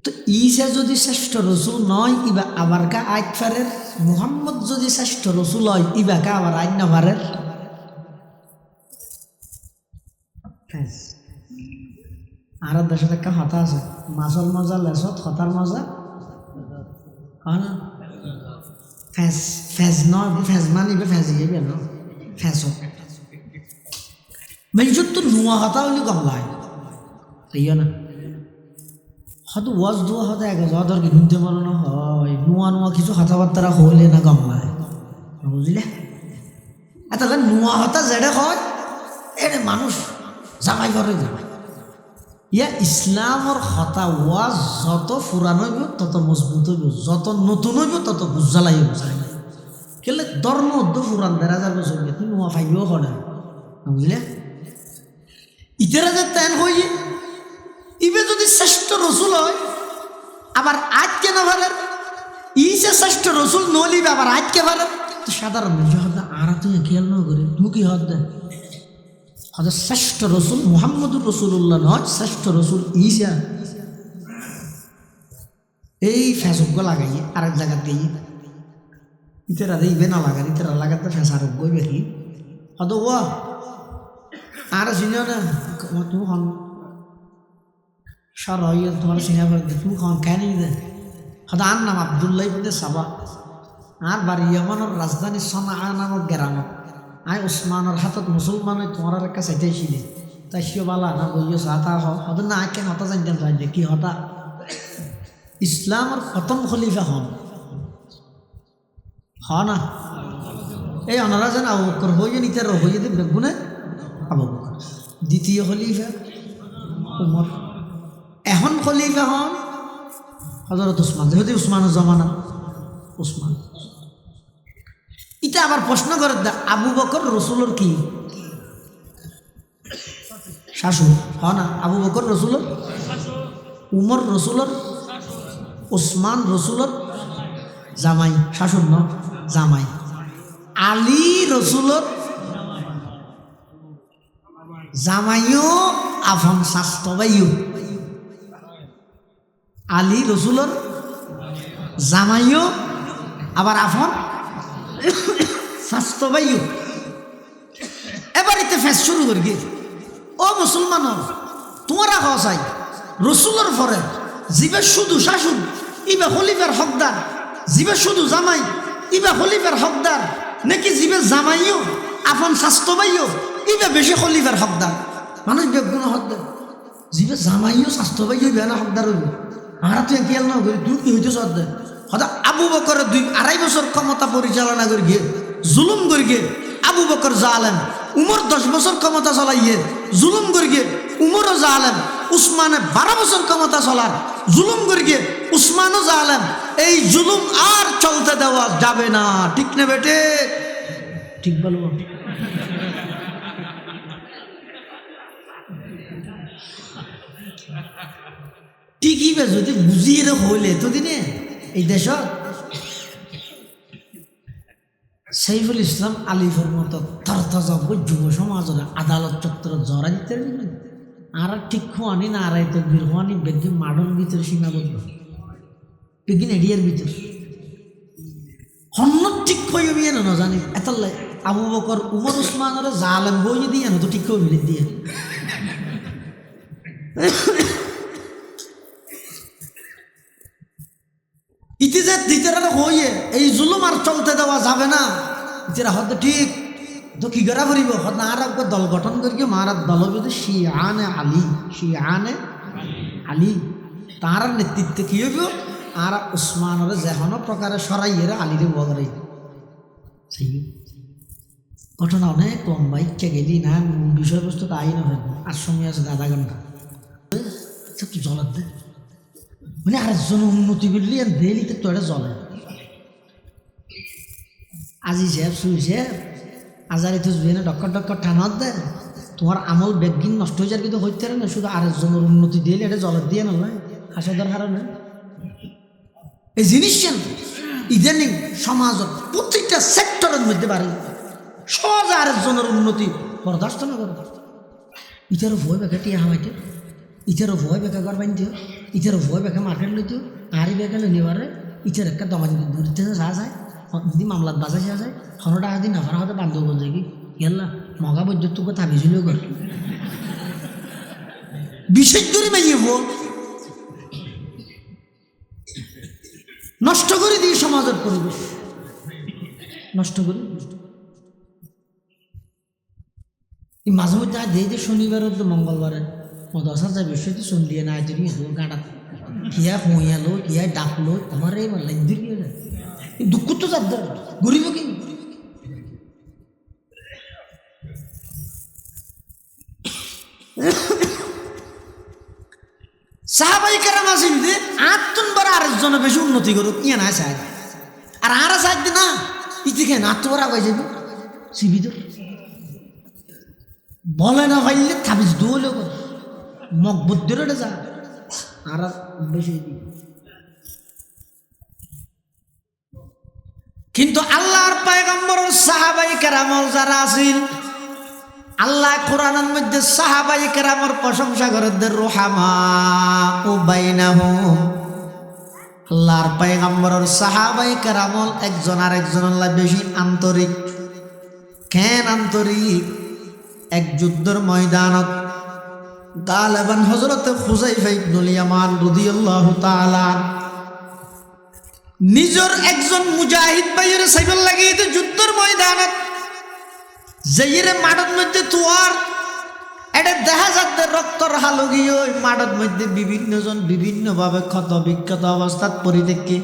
S1: তো ইসে যদি শ্রেষ্ঠ রসুল নয় ইবা আবার কা আইত ফারের মুহাম্মদ যদি শ্রেষ্ঠ রসুল হয় ইবা কা আবার আইন না পারের। আর দেশে একটা হতা আছে মাছর মজা লেছত হতার মজা হয় না ফেজ ফেজ নয় ফেজ মানিবে ফেজি যাবে না ফেজ মেজর তো নোয়া হতা হলে গমলায় তাইও না হয়তো ওয়াজ দোয়া হতে এক হাজার কিনতে পারো না হয় নোয়া নোয়া কিছু কথাবার্তা হইলে না গমলায় বুঝলে তাহলে নোয়া হতা যেটা হয় এর মানুষ জামাই ঘরে জামাই ইয়া ইসলামর হতা ওয়াজ যত ফুরান হইব তত মজবুত হইব, যত নতুন হইব তত বুঝালাই বুঝাই কেলে ধর্ম উদ্ধ ফুরান দেড় হাজার বছর তুমি নোয়া ফাইবেও করে বুঝলে ইতারা যে তেন হইয়ে ইবে যদি শ্রেষ্ঠ রসুল হয় আবার আজকে না পারেন ইসে শ্রেষ্ঠ রসুল নলিবে আবার আজকে পারেন তো সাধারণ হদা আর তুই খেয়াল না করে তুই কি হদ দেয় হয়তো শ্রেষ্ঠ রসুল মুহাম্মদুর রাসূলুল্লাহ নয় শ্রেষ্ঠ রসুল ঈসা। এই ফেসজ্ঞ লাগাই আরেক জায়গা দিয়ে ইতারা ইবে না লাগান ইতারা লাগাতে ফেস আরোগ্য বেশি হয়তো ও আর চিনিও না তুমি হন সর তোমার চিনা করে তুমি হন কেন দে হয়তো আর নাম আব্দুল্লাহ ইবনে সাবা আর বাড়ি ইয়ামানের রাজধানী সনআ নামক গ্রামত আয় উসমানের হাতত মুসলমান তোমার একটা চাইতেছিলে তাই সিও বালা না বইও হতা হতো না কেন হতা জানতাম চাইলে কি হতা ইসলামের প্রথম খলিফা হন না এই অনারা যেন আবু বকর হইয়ে নিতে হইয়ে দিয়ে বেগুনে আবু বকর দ্বিতীয় খলিফা উমর এখন খলিফা হন হযরত উসমান যেহেতু উসমানের জমানা উসমান। এটা আবার প্রশ্ন করে আবু বকর রসুলের কি শাশুড় না আবু বকর রসুলের উমর রসুলের উসমান রসুলের জামাই শাশুড় ন জামাই আলী রসুলের জামাইও আফন শাস্তবাইও আলী রসুলের জামাইও আবার আফন শাস্তবাইও। এবার এতে ফেস শুরু করি ও মুসলমান তোমরা চাই রসুলের পরে জিবে শুধু শাসুন ইবে খলিফার হকদার, জিবে শুধু জামাই ইবে খলিফার হকদার, নাকি জিবে জামাইও আপন স্বাস্থ্য ভাইও ইবে বেশি খলিফার হকদার? মানুষ বেগুন হকদার জিবে জামাইও স্বাস্থ্য ভাইও বেনা হকদার হইব। আমরা তুই খেয়াল না করি তুই কি হইতে সদ্দে হয়তো আবু বকরের 2-2.5 বছর ক্ষমতা পরিচালনা করি গিয়ে জুলুম করি গিয়ে আবু বকর জালেম, উমর 10 বছর ক্ষমতা চলাইয়ে জুলুম করি গিয়ে উমরও জালেম, উসমানে 12 বছর ক্ষমতা চলার জুলুম করি গিয়ে উসমানও জালেম। এই জুলুম আর চলতে দেওয়া যাবে না, ঠিক না বেটে? ঠিক বলবো? ঠিকই বে, যদি বুঝিয়ে হইলে এতদিনে এই দেশ সাইফুল ইসলাম আলিফের মতো তরতাজব যুব সমাজের আদালত চত্বর জড়া দিতে আর ঠিক হওয়ানি না আর তকবির হওয়ানি বেগি মাডন ভিতরে সীমাবদ্ধ বেগিন এডিয়ার ভিতরে হন্ন ঠিক হয়ে বিয়ে না জানি এত আবু বকর উমর উসমানের জালেম বই দিয়ে না তো ঠিক হয়ে মিলে দিয়ে ইতিজা দিতেরা হইয়ে এই জুলুম আর চলতে দেওয়া যাবে না। ইতিরা হয়তো ঠিক তো কি করা করিব হয়তো আর একবার দল গঠন করি মারার দল যদি শিয়ানে আলী, শিয়ানে আলী তার নেতৃত্বে কি হইব আর উসমানের যে কোনো প্রকারে সরাইয়েরা আলীরে বগরাই সেই ঘটনা অনেক লম্বা ইচ্ছা গেলি না বিষয়বস্তু তাই না ফেলবো আর সময় আছে আধা ঘন্টা তুই জলার দে মানে আরেকজন উন্নতি করলি আর দেলিতে তো এটা জ্বলে আজি সাহেব সুই সাহেব আজারি তো না ডক্কর ডক্কর টানাত দেয় তোমার আমল বেগিন নষ্ট হয়ে যায় কিন্তু হইতে না শুধু আরেকজনের উন্নতি দিলে এটা জলের দিয়ে না নয় হাসা দরকার না এই জিনিস ইদানিং সমাজত প্রত্যেকটা সেক্টরের মধ্যে বাড়ি সহজ আরেকজনের উন্নতি বরদাস্ত না করে ইটারও ভয় বেকা টিয়া হামাইতে ইটারও ভয় বেকা ঘর বানতে ইটারও ভয় বেকা মার্কেট লইতে আরই বেকা নিবারে ইটার একটা দমা ধরতে যা যায় যদি মামলাত বাজাই যা যায় 100 টাকা দিন নাফার হতে বান্ধব বল যায় কি গেল্লা মগা বৈদ্যুত তোকে থাবিছিল কর বিশেষ করে মাইব নষ্ট করে দিয়ে সমাজের পরিবেশ নষ্ট করে মাঝে মধ্যে দিয়ে যে শনিবার তো মঙ্গলবারে মদসার যা বিষয় তো শুন দিয়ে না যদি গাঁটা কিয়া ফুঁয়ালো কিয়া ডাকলো আমার এই লাইন দিয়ে যায় দুঃখ তো যার গরিব কি সাহাবাই কারাম আসেন যে 8 আরেকজনে বেশি উন্নতি করুক ইয়ে না চায় আর আর চাই না ইতিকে না তোর আগাই যাবে শিবির বলে না ভাইলে থাবিস দোলে মকবুদ্দের যা আর বেশি কিন্তু আল্লাহর পয়গম্বরের সাহাবাই কেরামল যারা আছেন আল্লাহ কোরআনের মধ্যে সাহাবাই কেরামের প্রশংসা করেন রুহামা ও বাইনাহুম আল্লাহর পয়গম্বরের সাহাবাই কেরামল একজন আর একজনের বেশি আন্তরিক কেন আন্তরিক এক যুদ্ধের ময়দানত গালেবান হযরত হুযায়ফা ইবনুল ইয়ামান রাদিয়াল্লাহু তাআলা নিজের একজন মুজাহিদ ভাইয়ের সাইকেল লাগিয়ে যুদ্ধের ময়দানত যেইরে মাঠের মধ্যে তোয়ার এটা দেখা যাচ্ছে রক্তর হালুগিয়ে ওই মাঠের মধ্যে বিভিন্ন জন বিভিন্নভাবে ক্ষত বিক্ষত অবস্থাত পড়ে দেখে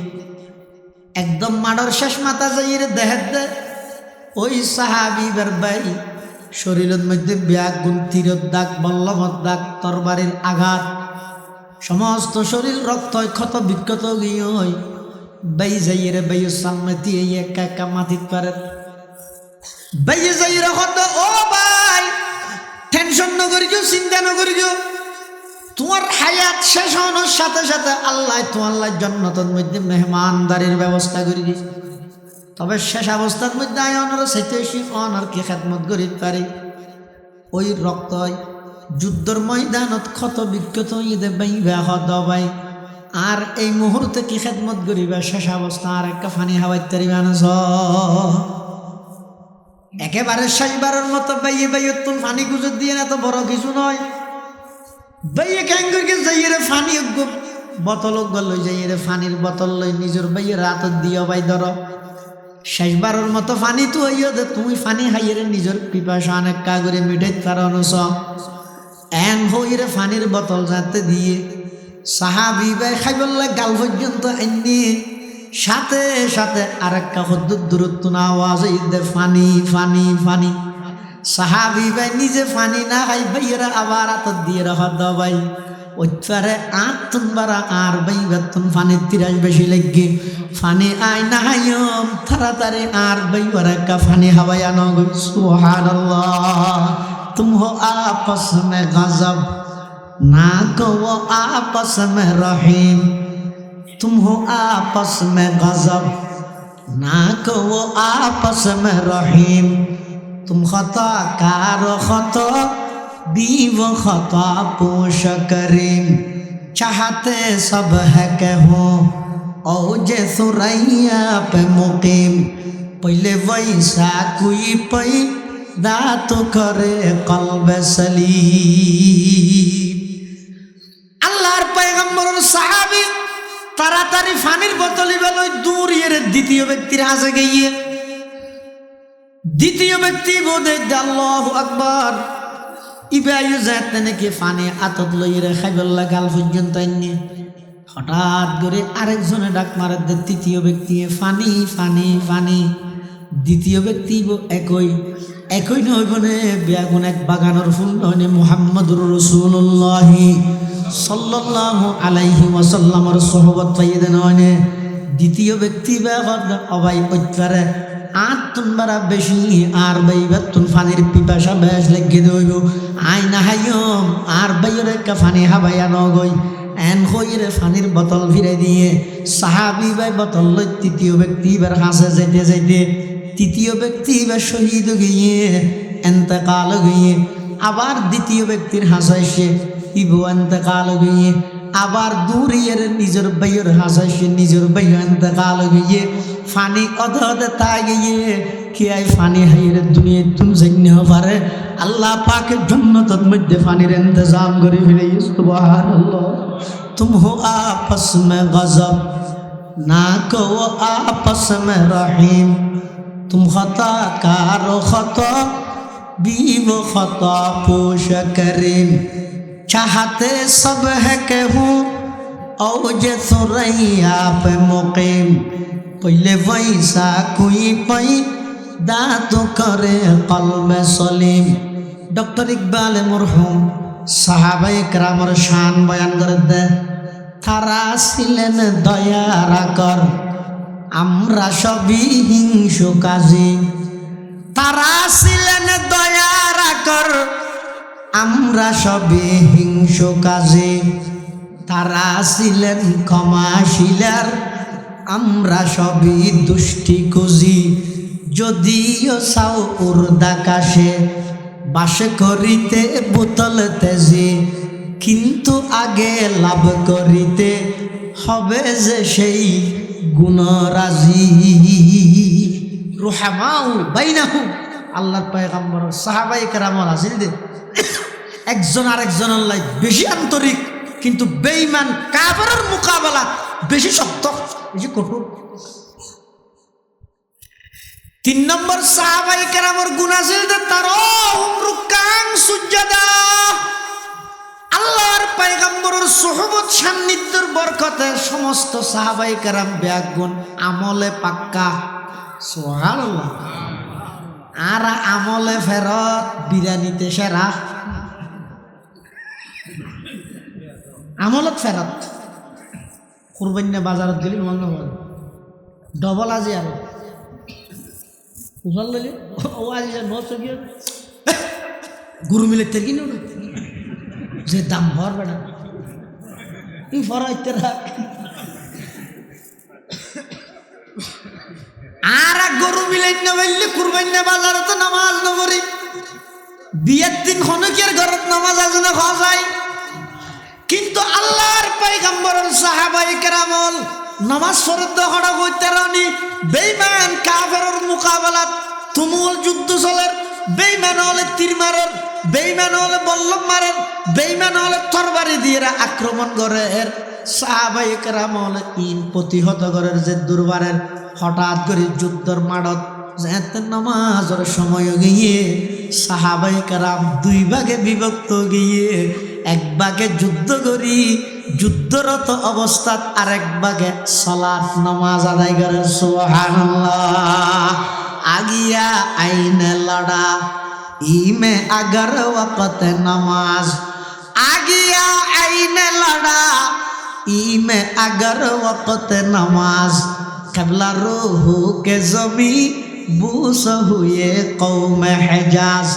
S1: একদম মাঠের শেষ মাথা যাইরে দেখা দে ওই সাহাবী ভাই শরীরের মধ্যে ব্যাগ গুন্তির দাগ বল্লভর দাগ তরবারির আঘাত সমস্ত শরীর রক্ত ক্ষত বিক্ষত গিয়ে ওই বাই যাইরে বাইয়ের সামনে দিয়ে একা একা মাটিত পারে বাইয়ে যাইরে হতো ও ভাই টেনশন ন করিও চিন্তা ন করিও তোমার হায়াত শেষ হওয়ার সাথে সাথে আল্লাহ তোমার জান্নাতের মধ্যে মেহমানদারির ব্যবস্থা করে দিয়েছে তবে শেষ অবস্থার মধ্যে আয়নার সাথে অনার কি খেদমত করিতে পারি ওই রক্ত যুদ্ধের ময়দানত ক্ষত বিক্ষত ঈদে বাইবা হদ ভাই আর এই মুহূর্তে কি খেদমত করিবা শেষ অবস্থা আর একটা ফানি হাওয়াইতে পারিবা না একেবারে শেষবারের মতো বাইয়ে বাইয়ে তুমি ফানি গুজর দিয়ে না তো বড় কিছু নয় বাইয়ে ক্যাঙ্গুরকে যাইয়ে ফানি বোতল লই যাইয়ে ফানির বোতল লই নিজের বাইয়ে রাত দিও বাই ধর শেষবারের মতো ফানি তো হইও দে তুমি ফানি হাইয়ে নিজের পিপাসা অনেক কাগরে মিটাই তার অনুস এন হইরে ফানির বোতল যাতে দিয়ে সাহাবি বাই খাইবল্লা গাল পর্যন্ত এনে সাথে সাথে আরেকটা হদ্দুর দূরত্ব না আওয়াজ দে ফানি ফানি ফানি সাহাবি ভাই নিজে ফানি না খাই ভাইয়েরা আবার আত দিয়ে রাখা দাও ভাই ওইটারে আতুন বারা আর ভাই বেতন ফানির তিরাস বেশি লেগে ফানি আই না হাইম তাড়াতাড়ি আর ভাই বারাকা ফানি হাওয়াই আনো সুবহানাল্লাহ তুম হো আপস মে গজব না কো আপস মে রহিম तुम हो आपस में गजब ना को वो आपस में रहीम तुम खता कार खता भी वो खता पोश करीम चाहते सब है के हो औजे सुरैया पे मुकीम पहले वैसा कोई पैदा तो करे कल्ब सलीम अल्लाहर पैगम्बर साहबी তাড়াতাড়ি ফানির বোতল বেলই দূর এর দ্বিতীয় ব্যক্তির হাসে গিয়ে দ্বিতীয় ব্যক্তি বোধে আল্লাহু আকবার ইবাইও যাতে নাকি ফানি আতত লইরে খাইবল্লা গাল পর্যন্ত আইনি হঠাৎ করে আরেকজনে ডাক মারে দে তৃতীয় ব্যক্তি ফানি ফানি ফানি দ্বিতীয় ব্যক্তি একই একই নয় বনে বেগুন এক বাগানের ফুল নয় মুহাম্মদুর রাসূলুল্লাহ সাল্লাল্লাহু আলাইহি ওয়াসাল্লামের সোহবত পাইয়ে নয় দ্বিতীয় ব্যক্তি অবাই ওইটারে আতুন বারা বেশি আর বাই বেতুন ফানির পিপাসা বেশ লেগে দইব আই না হাইম আর বাইরে কা ফানি হাবাইয়া নগই এন হইরে ফানির বোতল ফিরে দিয়ে সাহাবি ভাই বোতল লই তৃতীয় ব্যক্তি বার হাসে যাইতে যাইতে তৃতীয় ব্যক্তি বা শহীদ গিয়ে এন্তেকাল গিয়ে আবার দ্বিতীয় ব্যক্তির হাসাইছে ইবু এন্তেকাল গিয়ে আবার দূরিয়ের নিজের বাইয়ের হাসাইছে নিজের বাইয় এন্তেকাল গিয়ে ফানি অধদে তা গিয়ে কি আই ফানি হাইরে দুনিয়া তুম জেনে পারে আল্লাহ পাকের জন্নতের মধ্যে ফানির ইন্তজাম করে ফেলে সুবহানাল্লাহ তুম হো আপস মে গজব না কো আপস মে রহিম तुम खता कारो खता भी वो खता पोश करीम चाहते सब है के हूँ औजे सुरैया पे मुकीम पहले वैसा कोई पैदा तो करे कल्ब सलीम डॉक्टर इकबाल मरहुम साहाबाए किरामर शान बयान कर दे थारा ছিলেন দয়া রাখর আমরা সবই হিংসু কাজী তারা ছিলেন দয়া রাখর আমরা সবই হিংসু কাজী তারা ছিলেন ক্ষমাশীলার আমরা সবই দুষ্টি কুজি যদিও সাও উর্দাকাশে বাস করিতে বোতল তেজি কিন্তু আগে লাভ করিতে হবে যে সেই গুণরাজি রুহামাউ বাইনাহু আল্লাহর পয়গম্বর সাহাবায়ে কেরামল আজিলদের একজন আরেকজনের লাই বেশি আন্তরিক কিন্তু বেঈমান কাফেরের মোকাবেলা বেশি শক্ত বেশি কঠোর। 3 নম্বর সাহাবায়ে কেরামর গুণ আজিলদের তারহুম রুকান সুজদা আল্লাহর পয়গম্বরের সুহবত সান্নিধ্যের বরকতে সমস্ত সাহাবায়ে কেরাম ব্যাগুণ আমলে পাক্কা সুবহানাল্লাহ আর আমলে ফেরত বিরানিতে সেরা আমলত ফেরত কুরবানি বাজারত গেলি মন না ডবল আজি আর উজাল লইলে ও আজি নষ্ট গিয়ে গুরু মিলে তেল কিনে যে দাম ভর বেড়া ই ফরাইতে রাখ আর গরু মিলাইন না বললে কুরবানি বাজারে তো নামাজ নগরি বিয়ের দিন খনকের ঘরত নামাজ আজনে খাওয়া যায় কিন্তু আল্লাহর পয়গম্বরের সাহাবায়ে কেরামল নামাজ পড়তে হড়া হইতে রানি বেঈমান কাফেরের মোকাবেলাত তুমুল যুদ্ধ চলে বেঈমান হলে তীর মারেন, বেঈমান হলে বল্লম মারেন, বেঈমান হলে তরবারি দিয়ে আক্রমণ করে। সাহাবায়ে কেরাম হলে ইন প্রতিহত করে যে দুর্বারের হঠাৎ করে যুদ্ধর মাঠত যেতে নামাজের সময় গিয়ে সাহাবায়ে কেরাম দুই ভাগে বিভক্ত গিয়ে এক ভাগে যুদ্ধ করি, যুদ্ধরত অবস্থাত আরেক ভাগে সালাত নামাজ আদায় করে। সুবহানাল্লাহ। আগিয়া আইনে লড়া ইমে अगर वक़्त नमाज, आगिया आईने लड़ा इमे अगर वक़्त नमाज, कबला रूह के जमी बूस हुए कौम हिजाज,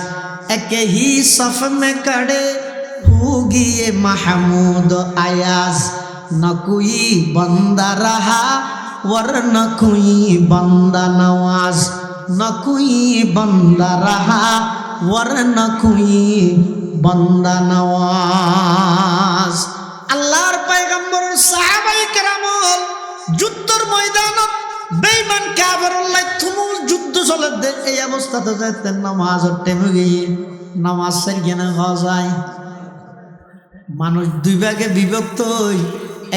S1: एक ही सफ में खड़े होगी ये महमूद अयाज, न कोई बंदा रहा वर न कोई बंदा नवाज, न कोई बंदा रहा वरना कोई बंदा नवाज। আল্লাহর পয়গম্বর সাহাবায়ে কেরাম যুদ্ধের ময়দানত বেঈমান কাফেরুল্লাহ তুমুল যুদ্ধ চলে দে। এই অবস্থাতে যেতে নামাজের টাইমে গিয়ে নামাজ সারিয়ে না হওয়া যায়। মানুষ দুই ভাগে বিভক্ত হই,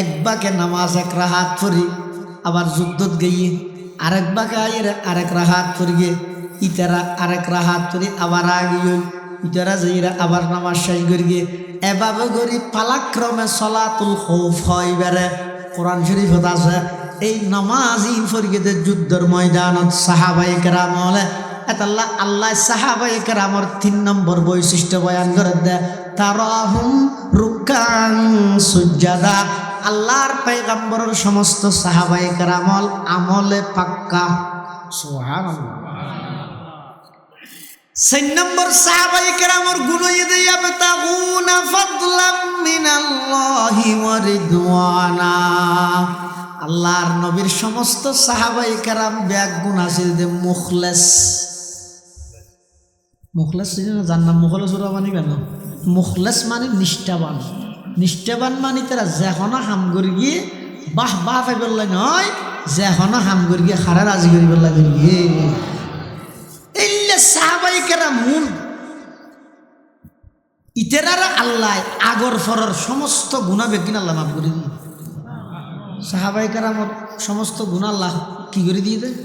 S1: এক ভাগে নামাজ এক রাহাত পড়ি, আবার যুদ্ধত গিয়ে আরেক ভাগে আরেক রাহাত পড়ি গিয়ে ইতারা আরেক রাহাত করি আবার আগে ইতারা যাইরা আবার নামাজ শেষ করি গিয়ে এভাবে করি পালাক্রমে সলাতুল খৌফ হয় বেড়ে। কোরআন শরীফত আছে এই নামাজই ফরিগেদের যুদ্ধের ময়দানত সাহাবায়ে কেরাম হলে এতাল্লাহ আল্লাহ সাহাবায়ে কেরামর 3 নম্বর বৈশিষ্ট্য বয়ান করে দেয়, তারাহুম রুকান সুজ্জাদা। আল্লাহর পয়গম্বরের সমস্ত সাহাবায়ে কেরাম আমলে পাক্কা। সুবহানাল্লাহ। 6 নম্বর সাহাবায়ে কেরামর গুণ ইদে ইয়াবতাগুনা ফাদলাম মিনাল্লাহি ওয়া রিদওয়ানা। আল্লাহর নবীর সমস্ত সাহাবায়ে কেরাম ব্যাগ গুণ আছে যে মুখলেস। মুখলেস জান না মুখলেস ওরা মানে কেন? মুখলেস মানে নিষ্ঠাবান। নিষ্ঠাবান মানে তারা যেখনা হাম করি গিয়ে বাহ বাহ পাইবার লাগে নয়, যেখনা হাম করি গিয়ে খারা রাজি করিবার লাগে গিয়ে সাহাবায়ে কেরাম ইতেরারা আল্লাহ আগর ফরর সমস্ত গুনাহ বেগিন আল্লাহ মাফ করে দিই। সাহাবায়ে কেরামর সমস্ত গুনাহ আল্লাহ কি করে দিয়ে দেয়?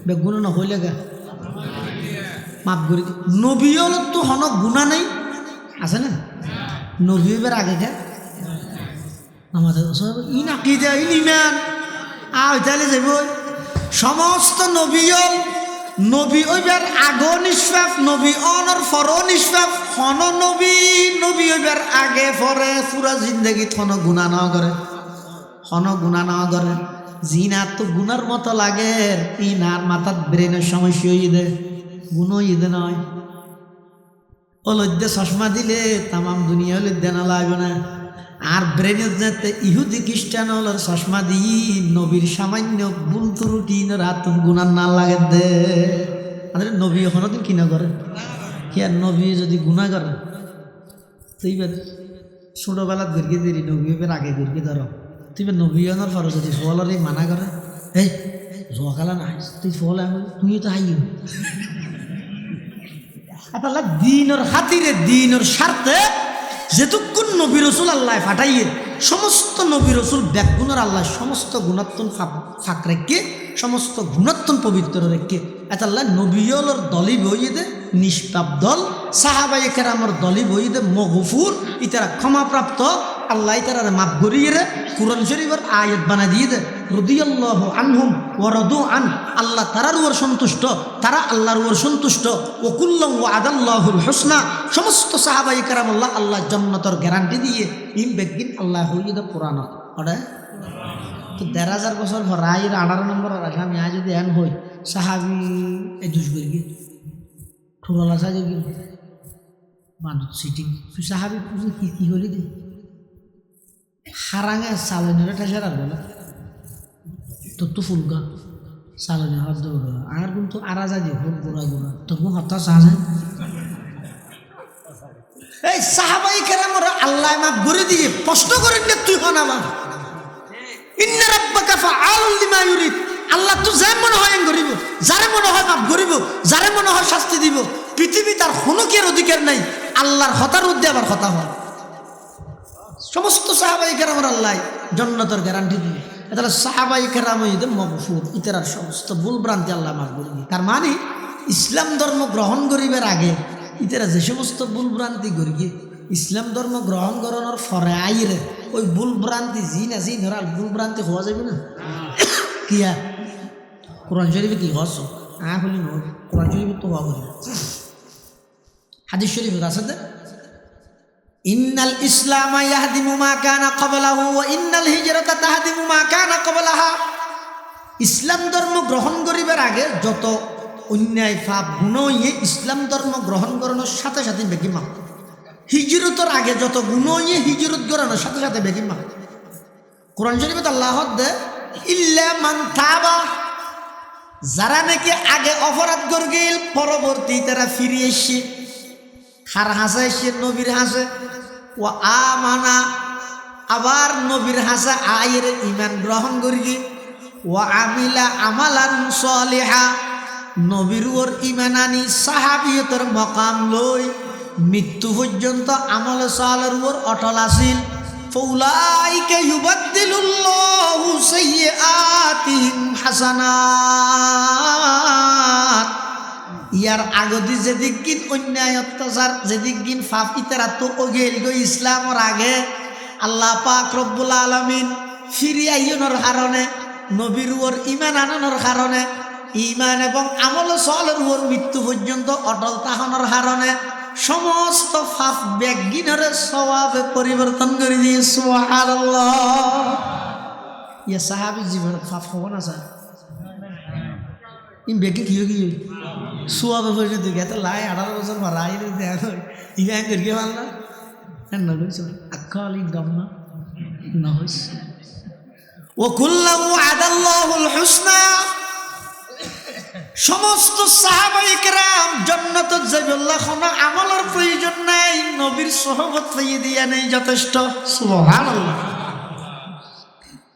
S1: বেগুন না হইলে গা মাফ করে দিই। নবী হল তো হন গুণা নেই আছে না? নবী এবার আগে খা আমাদের ইন আকিদা ইন ইমান তাহলে যাব সমস্ত নবী নবী ওইবার আগো নিষ্পাপ, নবী অনর ফর নিষ্পাপ। হন নবী নবী ওইবার আগে ফরে পুরা জিন্দগি হন গুণা না করে, হন গুণা না করে। জিনার তো গুনার মতো লাগে, ইনার মাথার ব্রেনের সমস্যা হয়ে দে, গুণ ইদে নয়। ও লজ্জে চশমা দিলে তামাম দুনিয়া লজ্জা না লাগবে না। আর ব্রেনের যেতে ইহুদি খ্রিস্টান হল চশমা দিই নবীর সামান্য ভুল ত্রুটি রাত গুনার না লাগে দে। আমাদের নবী এখনো দিন কিনা করে কি আর নবী যদি গুণা করে তুই ছোটবেলাত ঘুরকে দেরি নবী এবার আগে ঘুরকে ধরো তুই নবী আনার পর যদি ফলের মানা করে এই জোয়া খেলা না তুই ফল তুই তো হাইও আপনার দিনের খাতিরে দিনের স্বার্থে যেটুকুন নবী রসুল আল্লাহ ফাটাইয়ে সমস্ত নবী রসুল ব্যাগুণের আল্লাহ সমস্ত গুণাত্মন ফাঁক রেখে সমস্ত গুণাত্মন পবিত্র রেখে এতাল্লাহ নবীয়লর দলই বইয়ে দে নিষ্পাপ দল, সাহাবায়ে কেরামর দলই বইয়ে দে মগফুর, ইতারা ক্ষমাপ্রাপ্ত। আল্লাহ তারা মাফ করিয়ে রে কুরআন শরীফের আয়াত বানা দিয়ে দে রাদিয়াল্লাহু আনহুম ওয়া রাদু আন। আল্লাহ তারার উপর সন্তুষ্ট, তারা আল্লাহর উপর সন্তুষ্ট। ওয়া কুল্লুম ওয়াদাল্লাহুল হুসনা। সমস্ত সাহাবায়ে কেরাম আল্লাহ জান্নাতের গ্যারান্টি দিয়ে ইম বেগিন আল্লাহ হইয়ে দে পুরাণ ওটা তো ১,৫০০ বছর পর রায়ের ১৮ নম্বর রাখা আমি আজ যদি এন হই সাহাবি এই দুষ করি গিয়ে ঠোলা সাজে গিয়ে মানুষ সিটিং তুই সাহাবি পুজো কি কি হলি দি হারাঙে চালনের ঠেসে রাখবে না তোর তো ফুলগা চালনে হাত দৌড় আর কিন্তু আরা যা দিয়ে ফুল গোড়া গোড়া তোর হতাশ সাজে এই সাহাবায়ে কেরামরা আল্লাহ মাফ করে দিয়ে প্রশ্ন করেন না তুই হন আমার ইন্না রাব্বাকা ফাআলুন লিমা ইউরিদ। আল্লাহ তো যা মনে হয় করিব, যারে মনে হয় মাফ করিব, যারে মনে হয় শাস্তি দিব। পৃথিবী তার হনুকের অধিকার নাই আল্লাহর হতার উদ্দে আবার হতা হয় সমস্ত সাহাবাই কেরামের আল্লাহ জান্নাতের গ্যারান্টি দিয়ে তাহলে সাহাবাই কেরাম ঈদের মগফুর ইতার সমস্ত ভুল ভ্রান্তি আল্লাহ মাফ করে দিয়ে তার মানে ইসলাম ধর্ম গ্রহণ করিবার আগে ইতারা যে সমস্ত ভুল ভ্রান্তি করিয়ে ইসলাম ধর্ম গ্রহণ করানোর ফরে আইরে ওই ভুল ভ্রান্তি জিন আছে ধরাল ভুল ভ্রান্তি হওয়া যাবে না কিয়া কোরআন শরীফে কি হস বলি নয় কোরআন শরীফে তো হওয়া বলি হাদিস শরীফ আছে তো ইন্নাল ইসলামা ইয়াহদিমু মা কানা ক্বাবলাহু ওয়া ইন্নাল হিজরাতা তাহদিমু মা কানা ক্বাবলাহা ইসলাম ধর্ম গ্রহণ করিবার আগে যত অন্যায় পাপ গুনাহ হইয়ে ইসলাম ধর্ম গ্রহণ করানোর সাথে সাথে বেকি মাপ হিজরতের আগে যত গুনাহ হইয়ে হিজরত করানোর সাথে সাথে বেকি মাপ কোরআন শরীফে আল্লাহ দে ইল্লা মান তাবা যারা নাকি আগে অপরাধ করে গেল পরবর্তী তারা ফিরে এসে হার হাসা এসে নবীর হাসে ও আমানা আবার নবীর হাসা আয়ের ইমান গ্রহণ করি ও আমিলা আমালান সালিহা নবীর ওর ইমান আনি সাহাবিয়তের মকাম লই মৃত্যু পর্যন্ত আমল সালের ওর অটল আসিল ফাউলাইকা ইউবাদদিলুল্লাহু সাইয়্যাতিহিম হাসানাত ইয়ার আগদি যেদিক গিন অন্যায় অত্যাচার যেদিক গিন ফাপ ইতারা তো ওগেল গো ইসলামর আগে আল্লাহ পাক রব্বুল আলামিন ফিরি আইয়নের কারণে নবীর ওর ইমান আনানোর কারণে ইমান এবং আমল সালের ওর মৃত্যু পর্যন্ত অটল তাহানোর কারণে সমস্ত ফাপ ব্যাগিনের সওয়াবে পরিবর্তন করে দিয়ে সুবহানাল্লাহ ইয়া সাহাবী জীবন ফাপ হব না স্যার ইম বেগে কি হই সুয়াবে হয়ে দিকে এত লাই 18 বছর পর আই দেখো ইয়া করিয়ে মানলা না কইছো আকালি দমনা না হইস ও কুল্লু আদাল্লাহুল হুসনা সমস্ত সাহাবায়ে কেরাম জান্নাতে যাবে আল্লাহ কোনো আমলের প্রয়োজন নাই নবীর সুহবত পাইয়ে দিয়া নেই যথেষ্ট সুবহানাল্লাহ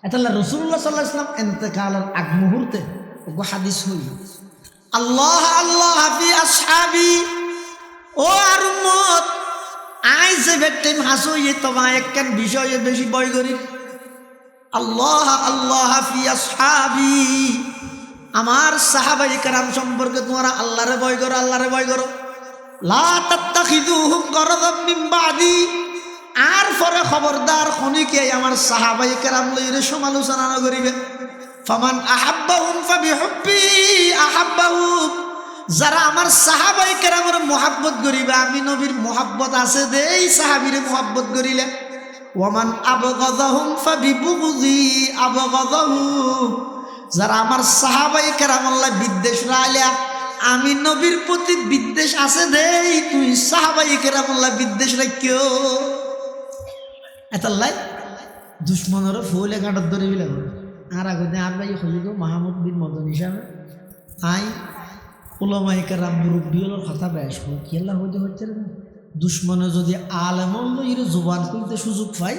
S1: এতলা রাসূলুল্লাহ সাল্লাল্লাহু আলাইহি ওয়াসাল্লাম ইন্তেকালের আগ মুহূর্তে ওগো হাদিস হই আল্লাহ আল্লাহ ফি আসহাবি ও আর উম্মত আই যে ব্যক্তি হাসুই তোমা একখান বিষয়ে বেশি ভয় করি আল্লাহ আল্লাহ ফি আসহাবি আমার সাহাবায়ে কেরাম সম্পর্কে তোমরা আল্লাহরে ভয় করো আল্লাহরে ভয় করো লা তাত্তাখিযুহুম গরাদাম মিন বাদি আর পরে খবরদার খনিকে আমার সাহাবায়ে কেরাম লইরে সমালোচনা না করিবে ফামান আহাব্বাহুম ফাবিহুব্বি আহাব্বাহুম যারা আমার সাহাবায়ে কেরামের মুহাব্বত করিবে আমি নবীর মুহাব্বত আছে দেই সাহাবীরে মুহাব্বত করিলে ওয়ামান আবগাযাহুম ফাবিবুগযি আবগাযাহুম যারা আমার সাহাবায়ে কেরাম আল্লাহ বিদ্বেষ রাইলা আমি নবীর প্রতি বিদ্বেষ আছে দেই তুই সাহাবায়ে কেরাম আল্লাহ বিদ্বেষ রাখিও এতাল্লাই দুশমনের ফুলে কাঁটার ধরে বিলা আর আগে আর ভাই হইল মাহমুদ বিন মদনী সাহেব আই উলামায়ে কেরাম মুরব্বিয়র কথা বেশ হয় কি আল্লাহ হইতে হচ্ছে না দুশমনে যদি আলেমল লইরে জবান কইতে সুযোগ পাই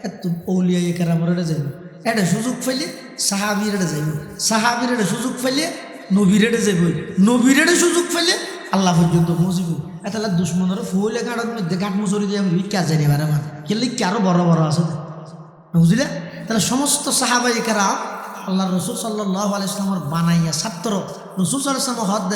S1: এত আউলিয়ায়ে কেরামের এটা যাইব এটা সুযোগ পাইলে সাহাবীর এটা যাইব সাহাবীর এটা সুযোগ পাইলে নবীর এটা যাইব নবীর এটা সুযোগ পাইলে আল্লাহ পর্যন্ত পৌঁছিব এতলা দুশমনের ফুলে কাঁটার মধ্যে গাঁট মুচড়ি দিয়ে আমি কে জানি বারে মান কেলে কি আরো বড় বড় আছে বুঝলে তাহলে সমস্ত সাহাবায়ে কেরাম আল্লাহ রাসূল সাল্লাল্লাহু আলাইহি ওয়াসাল্লামের বানাইয়া ছাত্র রাসূল সাল্লাল্লাহু আলাইহি ওয়াসাল্লাম হদ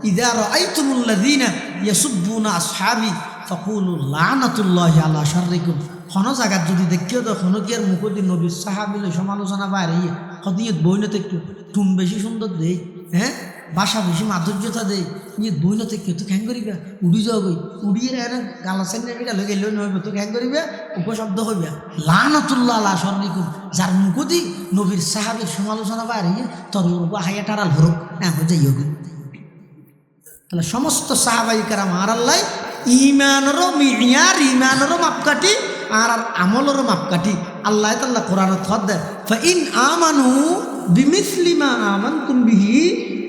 S1: ইযা রাআইতুমুল্লাযীনা ইয়াসুব্বুনা আসহাবি ফাকুলু লানাতুল্লাহি আলা শাররিকুম কোন জায়গা যদি দেখিও তো কোন কি আর মুখদি নবীর সাহাবীলে সমালোচনা বাইরে হদিয়ত বইনতে একটু টুন বেশি সুন্দর দেই হ্যাঁ ভাষা বেশি মাধুর্যতা দেই নিয়ে বইনতে কেউ তো ক্যাং করিবা উড়ি যাও গই উড়িয়ে এনে গালা সাইনে বিটা লগে লই নইব তো ক্যাং করিবা উপশব্দ হইবা লানাতুল্লাহ আলা শাররিকুম যার মুখদি নবীর সাহাবীর সমালোচনা বাইরে তোর উপর হাইয়া টারাল হরক না হয়ে যাইও গই তাহলে সমস্ত সাহাবায়ে কেরাম আর আল্লাহ ইমানেরও মিয়ার ইমানেরও মাপকাঠি আর আমলেরও মাপকাঠি আল্লাহ তাআলা কোরআনত হদ দেয় ফা ইন আমানু বিমিসলি মা আমানতুম বিহি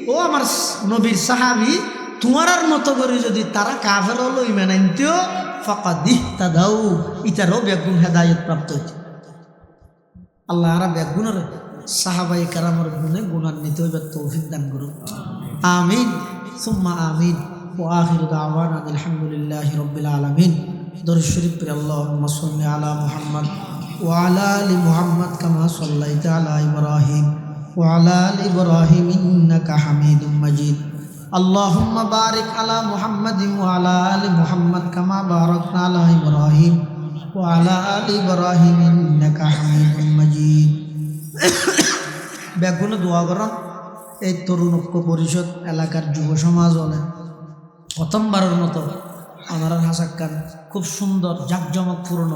S1: ও আমার নবীর সাহাবী তোমার মতো করে যদি তারা কাফের হলো ইমান আনতেও ফাকাদ ইহতাদাউ ইতারও বেগুন হেদায়েত প্রাপ্ত হইছে আল্লাহ আর বেগুনের সাহাবায়ে কেরামের গুণে গুণান্বিত হইবার তৌফিক দান করুন আমিন সুম্মা আমিন ওয়া আখিরু দাওয়ানা আলহামদুলিল্লাহি রাব্বিল আলামিন। দরুদ শরীফ পড়ে আল্লাহুম্মা সাল্লি আলা মুহাম্মদ ওয়া আলা আলি মুহাম্মদ কামা সাল্লাইতা আলা ইব্রাহিম ওয়া আলা আলি ইব্রাহিম ইন্নাকা হামিদুম মাজিদ। আল্লাহুম্মা বারিক আলা মুহাম্মাদিন ওয়া আলা আলি মুহাম্মদ কামা বারাকতা আলা ইব্রাহিম ওয়া আলা আলি ইব্রাহিম ইন্নাকা হামিদুম মাজিদ। ব্যাগুলো দোয়া করেন এই তরুণ ঐক্য পরিষদ এলাকার যুব সমাজ হলে প্রথমবারের মতো আমার হাসাক্কান খুব সুন্দর জাঁকজমকপূর্ণ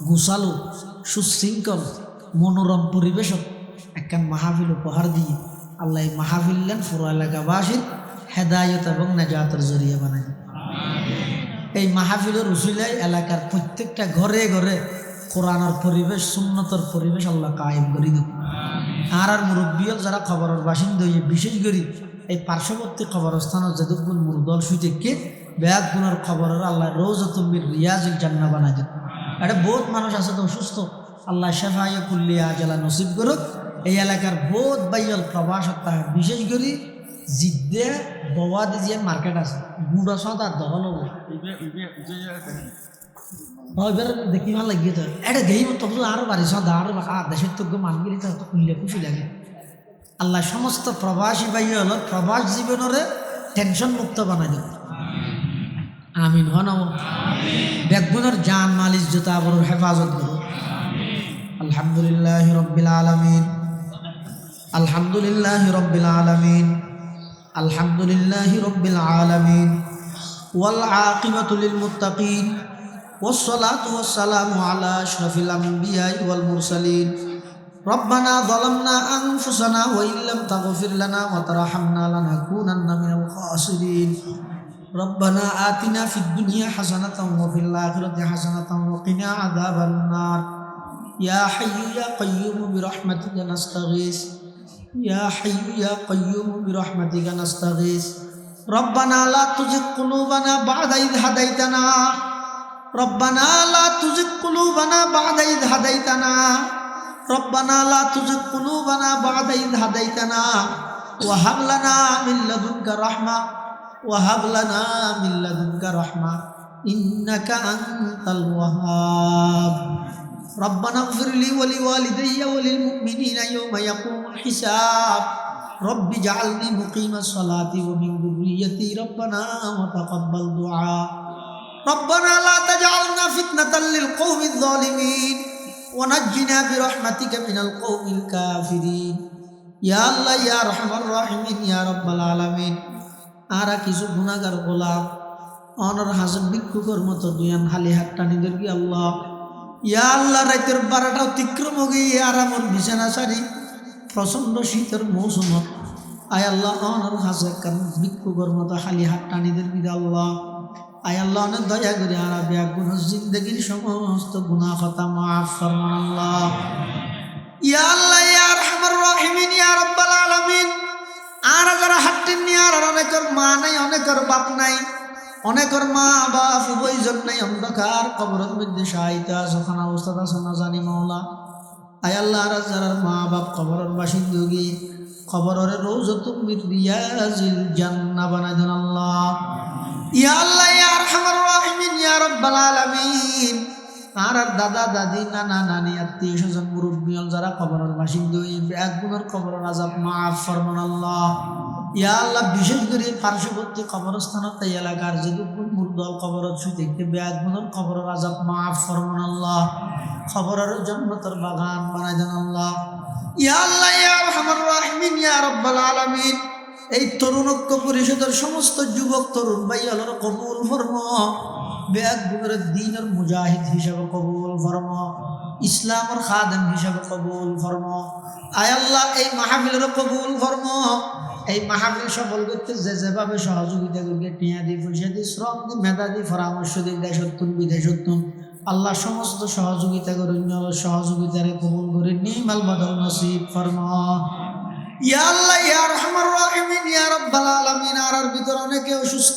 S1: গুছালো সুশৃঙ্খল মনোরম পরিবেশক একখান মাহফিল উপহার দিয়ে আল্লাহ এই মাহফিলেন পুরো এলাকাবাসীর হেদায়ত এবং নাজাতের জরিয়া বানায়। এই মাহফিলের উসিলায় এলাকার প্রত্যেকটা ঘরে ঘরে কোরআনের পরিবেশ সুন্নতর পরিবেশ আল্লাহ কায়েম করে দেব। আর মুরব্বীও যারা খবরের বাসিন্দা বিশেষ করে এই পার্শ্ববর্তী কবরস্থানের যেদুগুন মুরদল সুইটেকে ব্যাগ গুণের খবরের আল্লাহ রোজ তুমি রিয়াজুল জান্নাহ বানাই দেব। এটা বহুত মানুষ আছে তো অসুস্থ, আল্লাহ শেফায়ে কুল্লিয়া আজালা নসিব করুক। এই এলাকার বহুত বাইয়াল প্রবাস বিশেষ করে জিদ্দে বওয়াদি যে মার্কেট আছে গুড়া সদা দহল এবার দেখি ভাল লাগিয়ে তো এটা দেই তখন আরো বাড়ি সদা আরো দেশের তো মানগিরি তো খুললে খুশি লাগে। আল্লাহ সমস্ত প্রবাসী বাইয়া হল প্রবাস জীবনের টেনশন মুক্ত বানাই দেব। আমিন হন ব্যাগুনের জান মাল ইজ্জত আবরুর হেফাজত করো। আলহামদুলিল্লাহি রাব্বিল আলামিন আলহামদুলিল্লাহি রাব্বিল আলামিন আলহামদুলিল্লাহি রাব্বিল আলামিন ওয়াল আকিবাতু লিল মুত্তাকিন ওয়াসসালাতু ওয়াসসালামু আলা আশরাফিল আমবিয়াই ওয়াল মুরসালিন। রব্বানা যালামনা আনফুসানা ওয়া ইল্লাম তাগফির লানা ওয়া তারহামনা লানাকুনান্না মিনাল খাসিরিন। রব্বানা আতিনা ফিদ দুনিয়া হাসানাতাও ওয়া ফিল আখিরাতি হাসানাতাও ওয়া কিনা আযাবান নার। ইয়া হাইয়্যু ইয়া কাইয়্যুম বিরহমাতিকা নাস্তাগীস ইয়া হাইয়্যু ইয়া কাইয়্যুম বিরহমাতিকা নাস্তাগীস। রব্বানা লা তুজিগ কুলুবানা বা'দা ইয হাদাইতানা রব্বানা লা তুজিগ কুলুবানা বা'দা ইয হাদাইতানা রব্বানা লা তুজিগ কুলুবানা বা'দা ইয হাদাইতানা ওয়া হাব লানা মিন লাদুনকা রাহমা ওয়া হাব লানা মিন লাদুনকা রাহমা ইন্নাকা আনতাল ওয়াহ্হাব। ربنا اغفر لي ولوالدي وللمؤمنين يوم يقوم الحساب رب اجعلني مقيم الصلاة ومن ذريتي ربنا وتقبل دعاء ربنا لا تجعلنا فتنة للقوم الظالمين ونجنا برحمتك من القوم الكافرين يا الله يا أرحم الراحمين يا رب العالمين। আরা কিছু গুনাহগার গোলাম অনর হাজত ভিক্ষুকের মতো দুয়ান হালি হাত টানি দেখি আল্লাহ ইয়া আল্লাহ রাতের 12টা অতিক্রম গিয়ে আরামর বিছানা সারি প্রচণ্ড শীতের মৌসুমত আয় আল্লাহ অনর হাজে কান ভিক্ষুকের মতো হালি হাত টানি দেখি আল্লাহ আয় আল্লাহ অনেক দয়া করে আর ব্যাগুন জিন্দগির সমস্ত গুনাহ খাতা মাফ ফরমান আল্লাহ। ইয়া আল্লাহ ইয়া আরহামার রাহিমিন ইয়া রাব্বাল আলামিন। আর যারা হাঁটতেন নি আর অনেকের মা নাই অনেকের বাপ নাই অনেকের মা বাপ উভয়জন নাই অন্ধকার কবরের মধ্যে শায়িতা যখন অবস্থা আছে না জানি মাওলা। আয় আল্লাহ আর যারা মা বাপ কবরের বাসিন্দা গিয়ে কবরের রওজাতুম মিন রিয়াজিল জান্নাহ বানাই দেন আল্লাহ। ইয়া আল্লাহ ইয়া আরহামার রাহিমিন ইয়া রাব্বাল আলামিন। আর দাদা দাদি নানা নানি আত্মীয় স্বজন মুরব্বী যারা কবরের বাসিন্দা এক গুণের কবরের আযাব মাফ ফরমান আল্লাহ। ইয়া আল্লাহ বিশেষ করে পার্শ্ববর্তী কবরস্থানত এই এলাকার যেদুকুন মুরদল কবরত শুই দেখতে ব্যাগ গুণের কবরের আযাব মাফ ফরমান আল্লাহ। খবরের জান্নাতের বাগান বানাই দেন আল্লাহ। ইয়া আল্লাহ ইয়া আরহামার রাহিমিন ইয়া রাব্বাল আলামিন। এই তরুণ ঐক্য পরিষদের সমস্ত যুবক তরুণ ভাইয়াদের কবুল ফরমা ব্যাগ গুণের দ্বীনের মুজাহিদ হিসাবে কবুল ফরমা ইসলামের খাদেম হিসাবে কবুল ফরমা। আয় আল্লাহ এই মাহফিলের কবুল ফরমা। এই মাহফিল সফল করতে যে যেভাবে সহযোগিতা করবে টিয়া দি পয়সা দি শ্রম দি মেধা দি পরামর্শ দি দেশত্তুন বিদেশত্তুন আল্লাহ সমস্ত সহযোগিতা করে সহযোগিতারে কবুল করে নিমাল বদল নসিব ফরমা। ইয়া আল্লাহ ইয়া আরহামার রাহিমিন ইয়া রাব্বাল আলামিন। আর ভিতর অনেকে অসুস্থ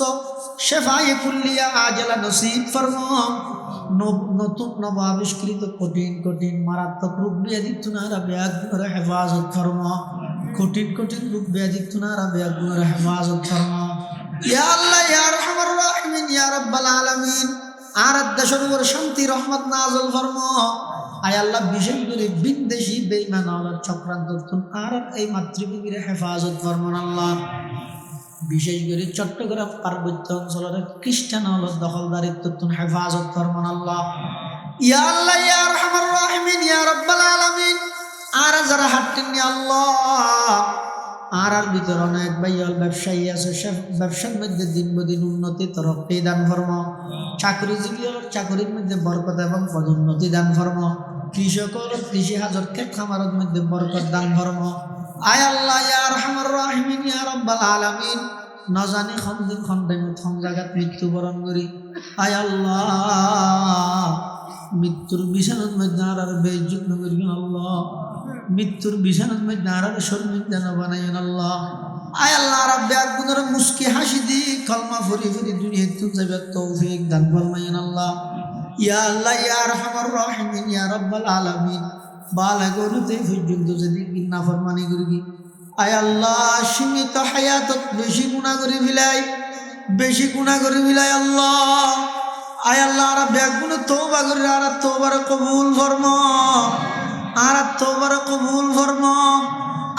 S1: শেফায়ে কুল্লিয়া আজলা নসিব ফরমা। নতুন নব আবিষ্কৃত কঠিন কঠিন মারাত্মক রোগ ব্যাধি তুনারা ব্যাগুনের হেফাজত ফরমা। কঠিন কঠিন রোগ ব্যাধি তুনারা ব্যাগুনের হেফাজত ফরমা। ইয়া আল্লাহ ইয়া রাহিমিন ইয়া রাব্বাল আলামিন আর দেশের উপর শান্তি রহমত নাযিল ফরমা আয় আল্লাহ বিশেষ করে বিদেশি বেঈমান আওলাদ চক্রান্ত আর এই মাতৃভূমির হেফাজত ফরমান আল্লাহ বিশেষ করে চট্টগ্রাম পার্বত্য অঞ্চলের খ্রিস্টান আওলাদ দখলদারিত্ব হেফাজত ফরমান আল্লাহ ইয়া আল্লাহ ইয়া আরহামার রাহিমিন ইয়া রাব্বাল আলামিন আর যারা হাঁটতেন আল্লাহ আর ভিতরে অনেক ভাইয়াল ব্যবসায়ী আছে সে ব্যবসার মধ্যে দিন বদিন উন্নতি তরক্কি দান ফরম চাকরিজীবী চাকরির মধ্যে বরকত এবং পদোন্নতি দান ফরম কৃষক কৃষি হাজর ক্ষেত খামারের মধ্যে বরকত দান ফরম আয় আল্লাহ ইয়া আরহামার রাহিমিন ইয়া রাব্বাল আলামিন না জানি খন্দিন খন্দাই থম জায়গাত মৃত্যুবরণ করি আয় আল্লাহ মৃত্যুর বিছানার মধ্যে আর বেইজ্জত নগরিন আল্লাহ মৃত্যুর বিছানার মধ্যে আর শর্মিন্দা না বানাইন আল্লাহ আয় আল্লাহ রাব্বি আগুনের মুস্কি হাসি দি কলমা ফুরি ফুরি দুনিয়া তুই যাবে তৌফিক দান ফরমাইন আল্লাহ ইয়া আল্লাহ ইয়া আরহামার রাহিমিন ইয়া রাব্বাল আলামিন বালা গরুতে পর্যন্ত যদি না ফরমানি করি আয় আল্লাহ সীমিত হায়াতত বেশি গুনাহ করে ফেলাই আল্লাহ আয় আল্লাহ রাব্বি আগুনে তওবা করে আর তওবার কবুল ফরমা আর তওবার কবুল ফরমা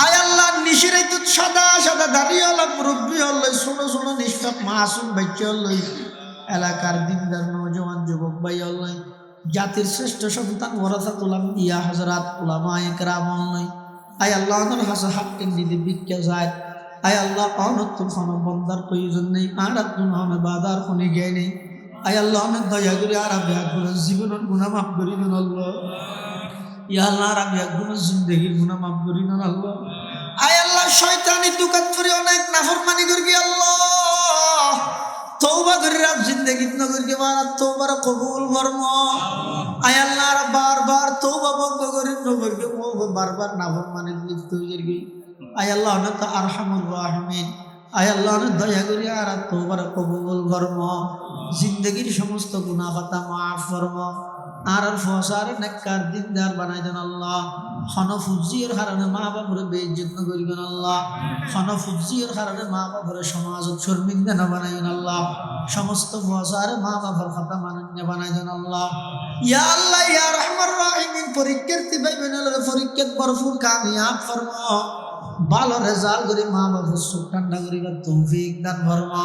S1: আয় আল্লাহ নিশিরাই তো সাদা সাদা দাড়িওয়ালা মুরব্বী হল্লাই ছোট ছোট নিষ্পাপ মাসুম বাচ্চা হল্লাই এলাকার দিনদার নওজওয়ান যুবক ভাই হল্লাই জাতির শ্রেষ্ঠ সন্তান ওয়ারাসাতুল আম্বিয়া হযরত উলামায়ে কেরাম হল্লাই আয় আল্লাহ ওনার হাসা হাতকে নিতে ভিক্ষা যায় আয় আল্লাহ অনত্তর খান বন্দার প্রয়োজন নেই আর তুন হনে বাদার কোনে জ্ঞান নেই আয় আল্লাহ অনেক দয়া করে আর ব্যাগুলো জীবনের গুনাহ মাফ করি দেন আল্লাহ ইয়া আল্লাহ আর ব্যাগুলো জিন্দেগির গুনাহ মাফ করি দেন আল্লাহ আয় আল্লাহ শয়তানি দুকাত করে অনেক নাফরমানি করি আল্লাহ তওবা করে রাত জিন্দেগি নগর কে বার তওবার কবুল ফরমা আয় আল্লাহ বারবার তওবা বন্ধ করে নগর কে বারবার নাফরমানি লিপ্ত হয়ে গই আয় আল্লাহ অনেক আরহামুর রাহিমিন আয় আল্লাহ দয়া করি আর তওবার কবুল ফরমা জিন্দগির সমস্ত গুনাহ খাতা মাফ ফরমা আর ফসার নেককার দিনদার বানাই দেন আল্লাহ খনফুজির কারণে মা বাপরে বেইজ্জত না করিবেন আল্লাহ খনফুজির কারণে মা বাপরে সমাজত শর্মিন্দা না বানাইন আল্লাহ সমস্ত ফসার মা বাবার খাতা মান্য বানাই দেন আল্লাহ ইয়া আল্লাহ ইয়া রহমান রাহিমিন পরীক্ষার্থী ভাই বোনেরা পরীক্ষাত ভরপুর কামিয়াব ফরমা ভালো রেজাল্ট করে মা বাবার সুখ ঠান্ডা করিবার তৌফিক দান ফরমা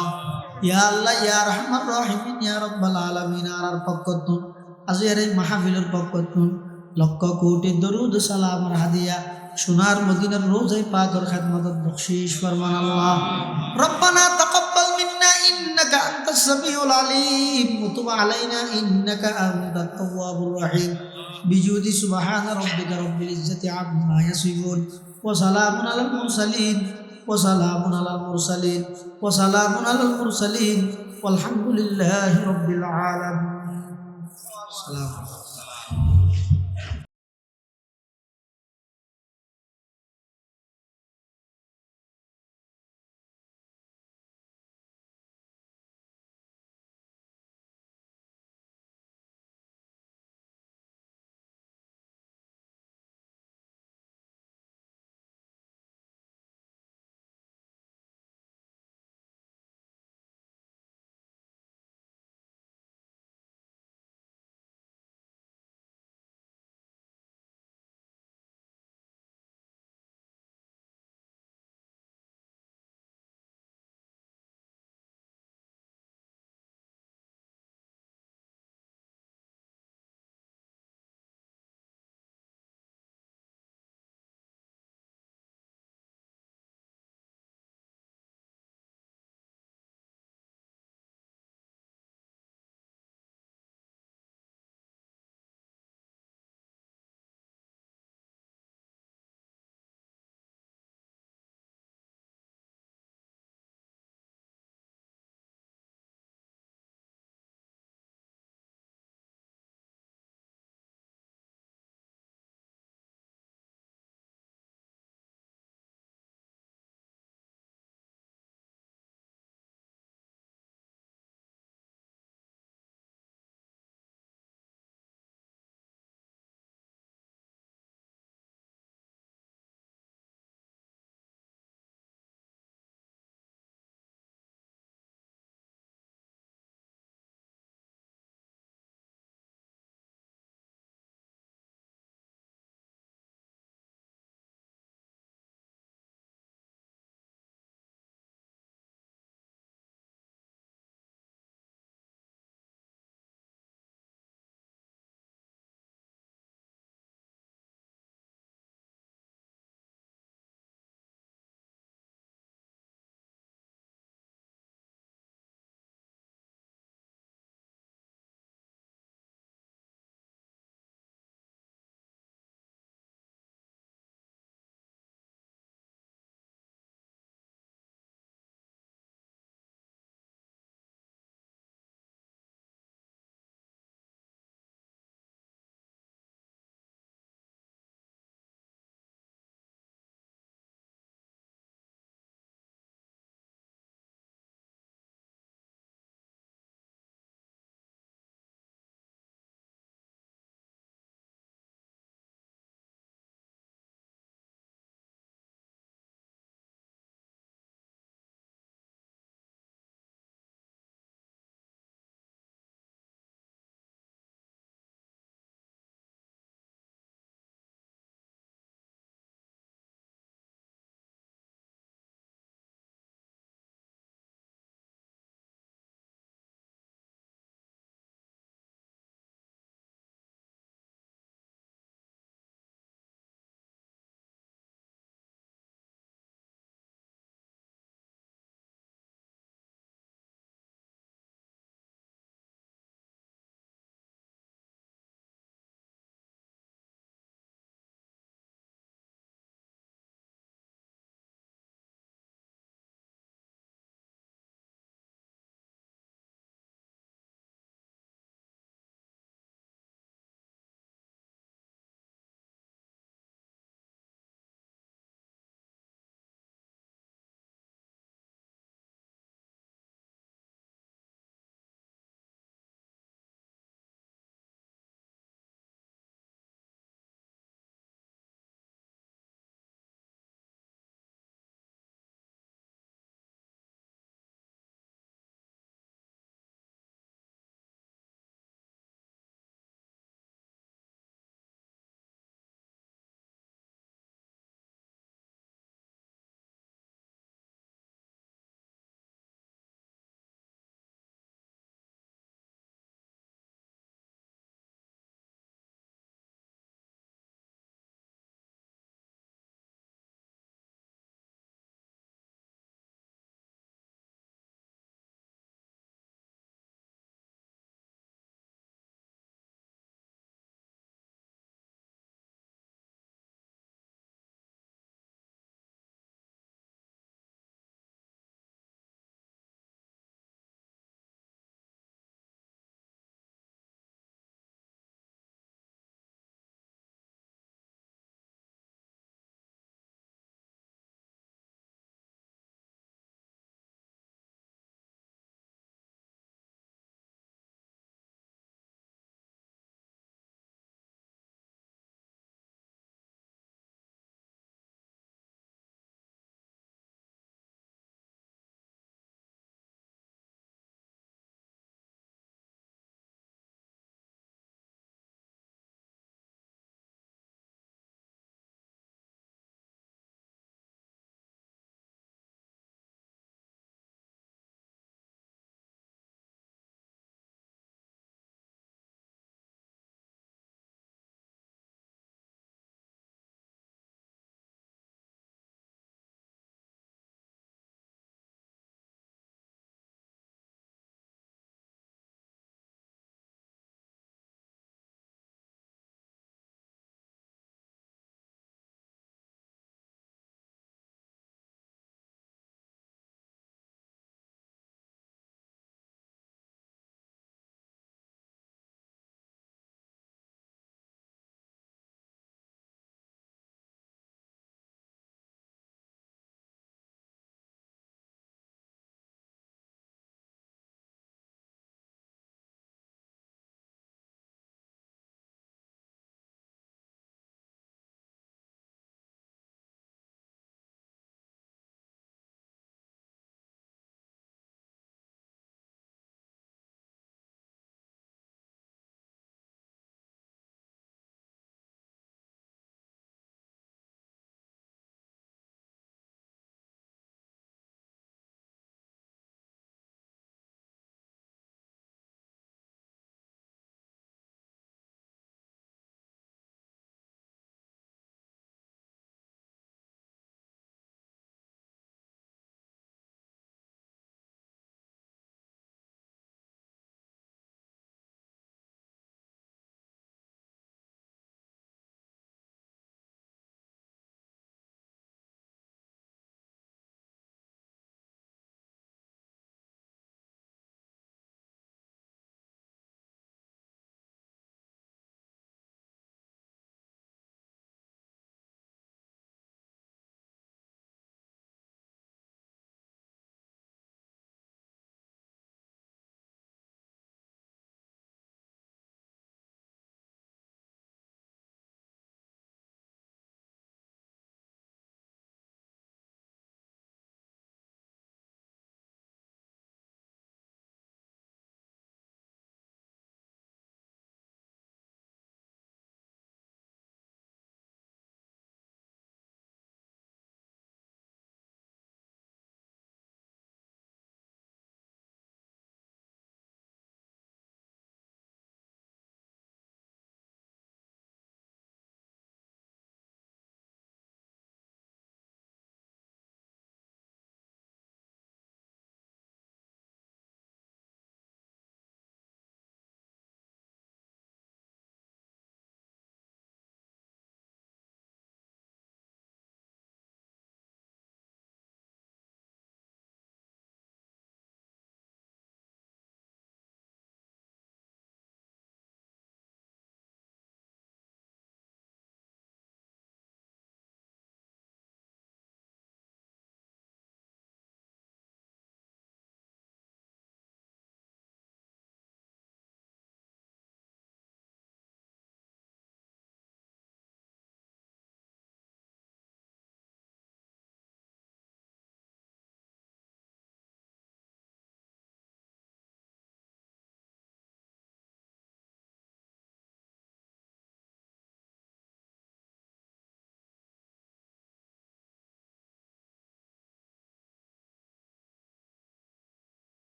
S1: ইয়া আল্লাহ ইয়া রহমান রাহিমিন ইয়া রাব্বাল আলামিন আর পক্ষতুন আজের এই মাহফিলের পক্ষতুন লক্ষ কোটি দরুদ সালাম আর হাদিয়া সোনার মদিনার রোজে পাকের খিদমত বখশিশ ফরমান আল্লাহ রব্বানা তাকাব্বাল মিন্না ইন্নাকা আনতাস সামিউল আলিম ওয়া তুব আলাইনা ইন্নাকা আনতাত তাওয়াবুর রহিম বিজুদি সুবহান রাব্বিকা রাব্বিল ইজ্জাতি আম্মা ইয়াসিফুন ওয়া সালামুন আলাল মুরসালিন والحمد لله رب العالمين.